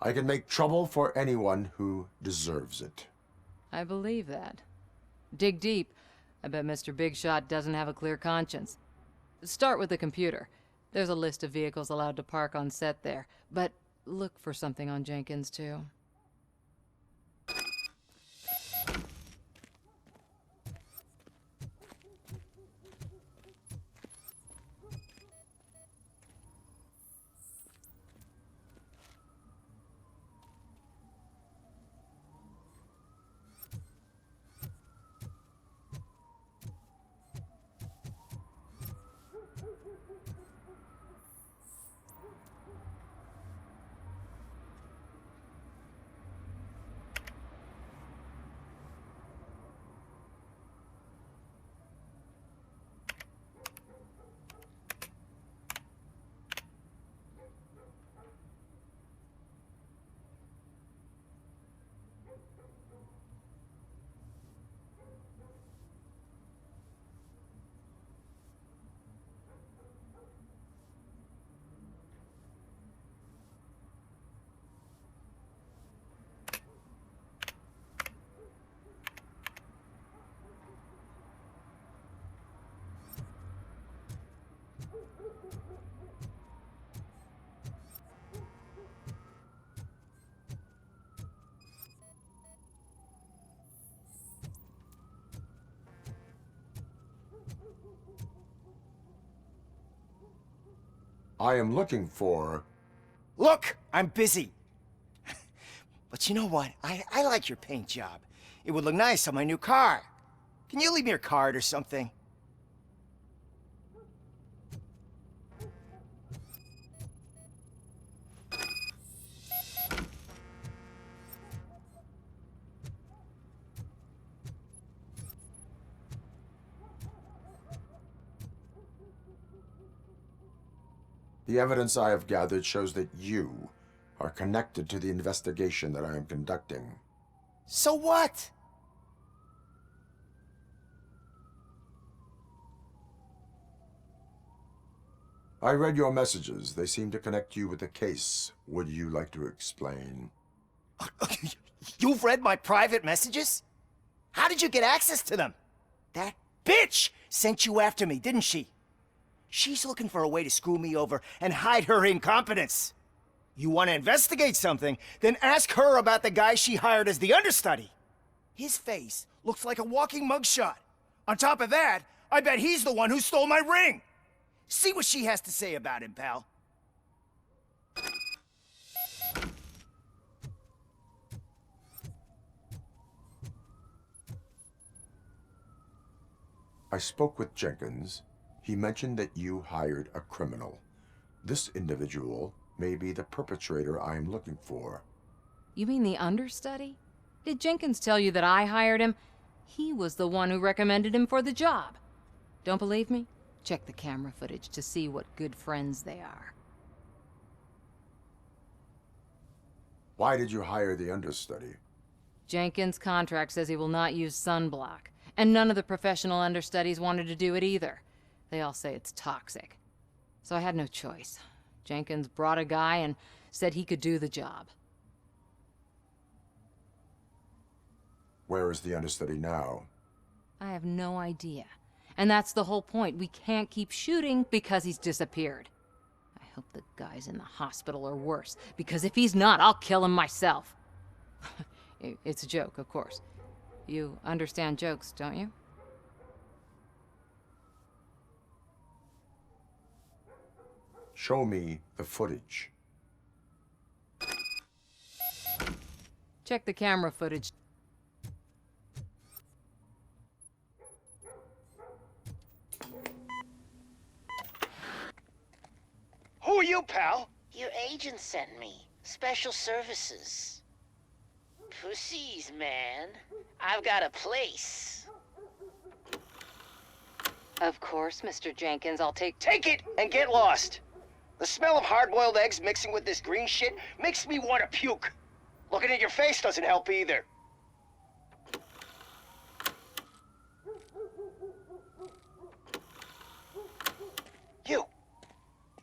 I can make trouble for anyone who deserves it. I believe that. Dig deep. I bet Mr. Big Shot doesn't have a clear conscience. Start with the computer. There's a list of vehicles allowed to park on set there, but look for something on Jenkins, too. I am looking for... Look, I'm busy. But you know what? I like your paint job. It would look nice on my new car. Can you leave me your card or something? The evidence I have gathered shows that you are connected to the investigation that I am conducting. So what? I read your messages. They seem to connect you with the case. Would you like to explain? You've read my private messages? How did you get access to them? That bitch sent you after me, didn't she? She's looking for a way to screw me over and hide her incompetence. You want to investigate something, then ask her about the guy she hired as the understudy. His face looks like a walking mugshot. On top of that, I bet he's the one who stole my ring. See what she has to say about him, pal. I spoke with Jenkins. He mentioned that you hired a criminal. This individual may be the perpetrator I am looking for. You mean the understudy? Did Jenkins tell you that I hired him? He was the one who recommended him for the job. Don't believe me? Check the camera footage to see what good friends they are. Why did you hire the understudy? Jenkins' contract says he will not use sunblock, and none of the professional understudies wanted to do it either. They all say it's toxic. So I had no choice. Jenkins brought a guy and said he could do the job. Where is the understudy now? I have no idea. And that's the whole point. We can't keep shooting because he's disappeared. I hope the guy's in the hospital or worse, because if he's not, I'll kill him myself. It's a joke, of course. You understand jokes, don't you? Show me the footage. Check the camera footage. Who are you, pal? Your agent sent me. Special services. Pussies, man. I've got a place. Of course, Mr. Jenkins, I'll take... Take it and get lost. The smell of hard-boiled eggs mixing with this green shit makes me want to puke. Looking at your face doesn't help either.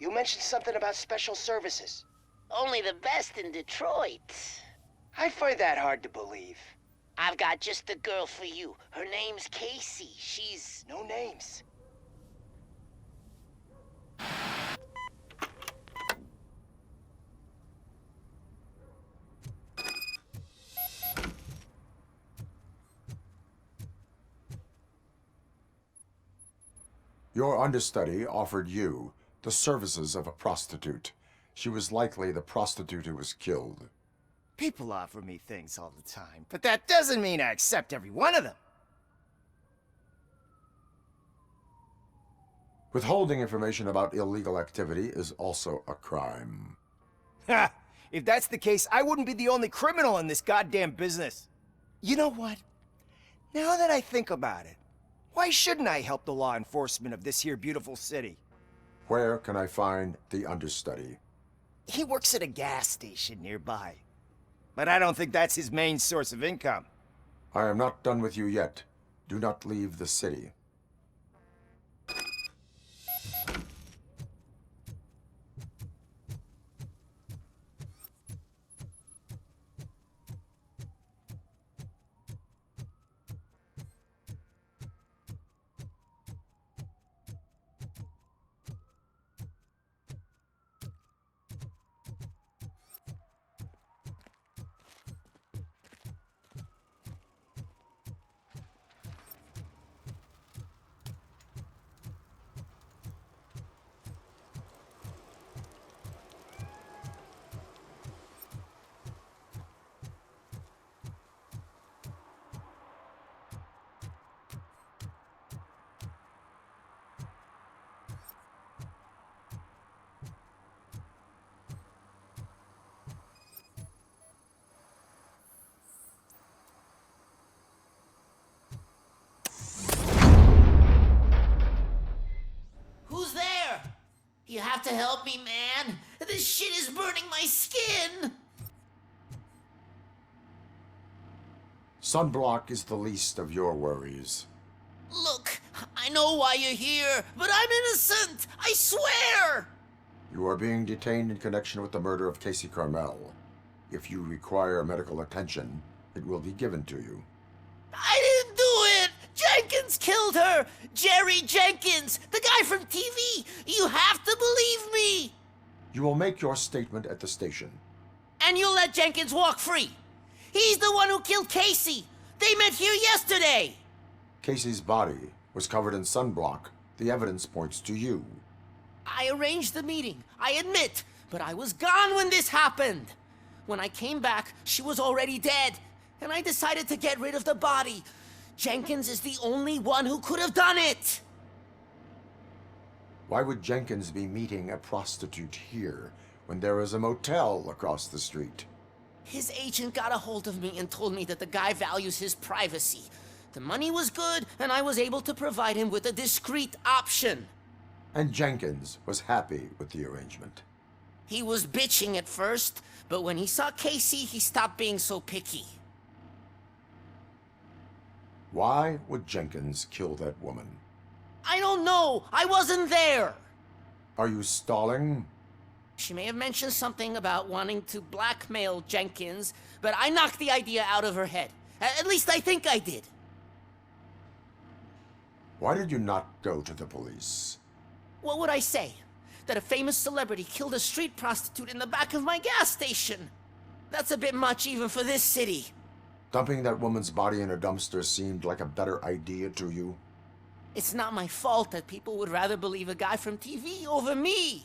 You mentioned something about special services. Only the best in Detroit. I find that hard to believe. I've got just the girl for you. Her name's Casey. She's... No names. Your understudy offered you the services of a prostitute. She was likely the prostitute who was killed. People offer me things all the time, but that doesn't mean I accept every one of them. Withholding information about illegal activity is also a crime. Ha! If that's the case, I wouldn't be the only criminal in this goddamn business. You know what? Now that I think about it, why shouldn't I help the law enforcement of this here beautiful city? Where can I find the understudy? He works at a gas station nearby. But I don't think that's his main source of income. I am not done with you yet. Do not leave the city. Who's there? You have to help me, man. This shit is burning my skin. Sunblock is the least of your worries. Look, I know why you're here, but I'm innocent. I swear. You are being detained in connection with the murder of Casey Carmel. If you require medical attention, it will be given to you. I didn't do it. Jenkins killed her. Jerry Jenkins, the guy from TV. You have to believe me. You will make your statement at the station. And you'll let Jenkins walk free. He's the one who killed Casey. They met here yesterday. Casey's body was covered in sunblock. The evidence points to you. I arranged the meeting, I admit, but I was gone when this happened. When I came back, she was already dead, and I decided to get rid of the body. Jenkins is the only one who could have done it. Why would Jenkins be meeting a prostitute here when there is a motel across the street? His agent got a hold of me and told me that the guy values his privacy. The money was good, and I was able to provide him with a discreet option. And Jenkins was happy with the arrangement. He was bitching at first, but when he saw Casey, he stopped being so picky. Why would Jenkins kill that woman? I don't know. I wasn't there. Are you stalling? She may have mentioned something about wanting to blackmail Jenkins, but I knocked the idea out of her head. At least I think I did. Why did you not go to the police? What would I say? That a famous celebrity killed a street prostitute in the back of my gas station? That's a bit much even for this city. Dumping that woman's body in a dumpster seemed like a better idea to you? It's not my fault that people would rather believe a guy from TV over me.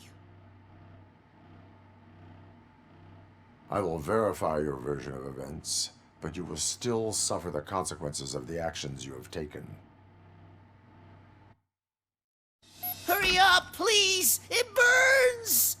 I will verify your version of events, but you will still suffer the consequences of the actions you have taken. Hurry up, please! It burns!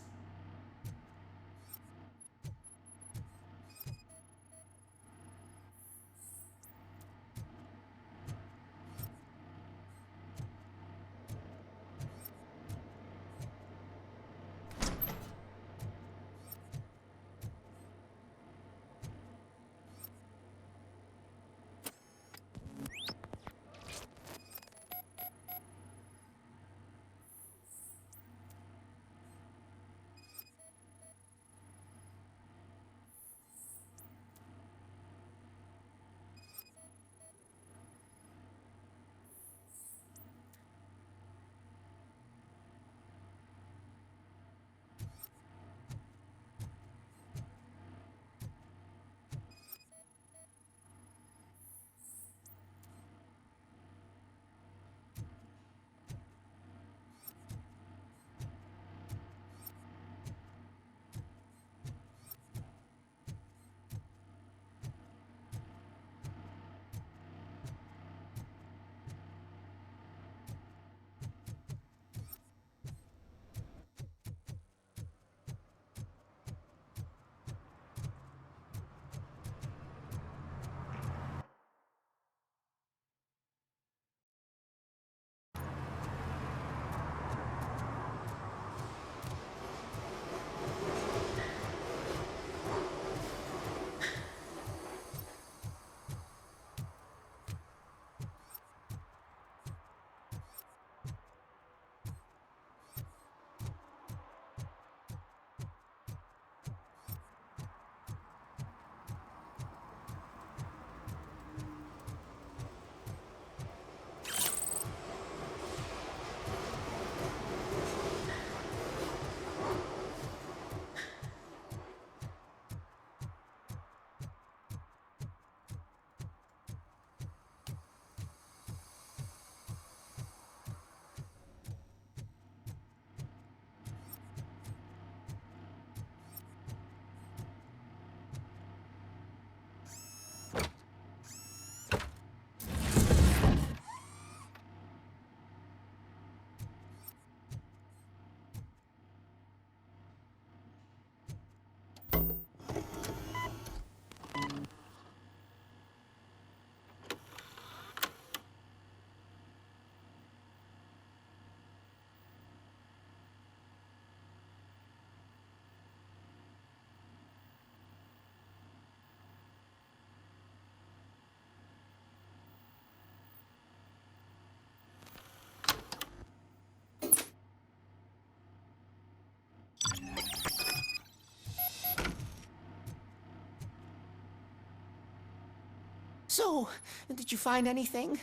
So, did you find anything?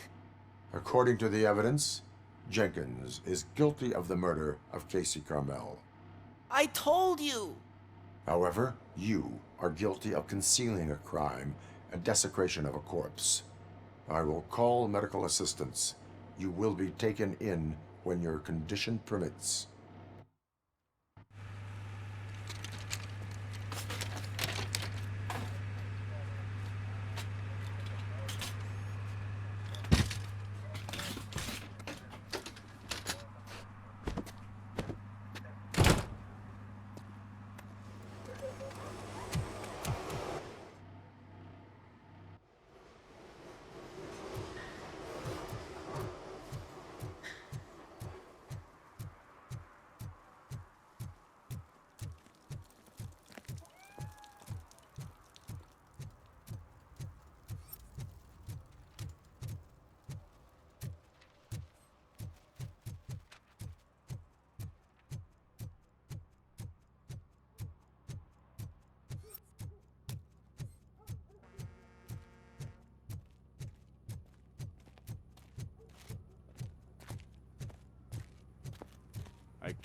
According to the evidence, Jenkins is guilty of the murder of Casey Carmel. I told you! However, you are guilty of concealing a crime and desecration of a corpse. I will call medical assistance. You will be taken in when your condition permits.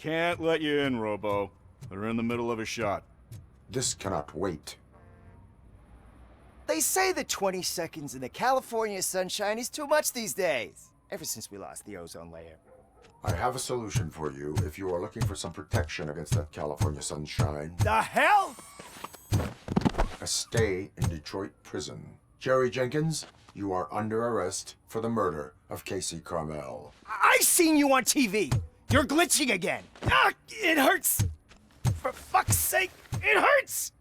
can't let you in, Robo. They're in the middle of a shot. This cannot wait. They say that 20 seconds in the California sunshine is too much these days, ever since we lost the ozone layer. I have a solution for you if you are looking for some protection against that California sunshine. The hell? A stay in Detroit prison. Jerry Jenkins, you are under arrest for the murder of Casey Carmel. I seen you on TV. You're glitching again. Ah, it hurts. For fuck's sake, it hurts.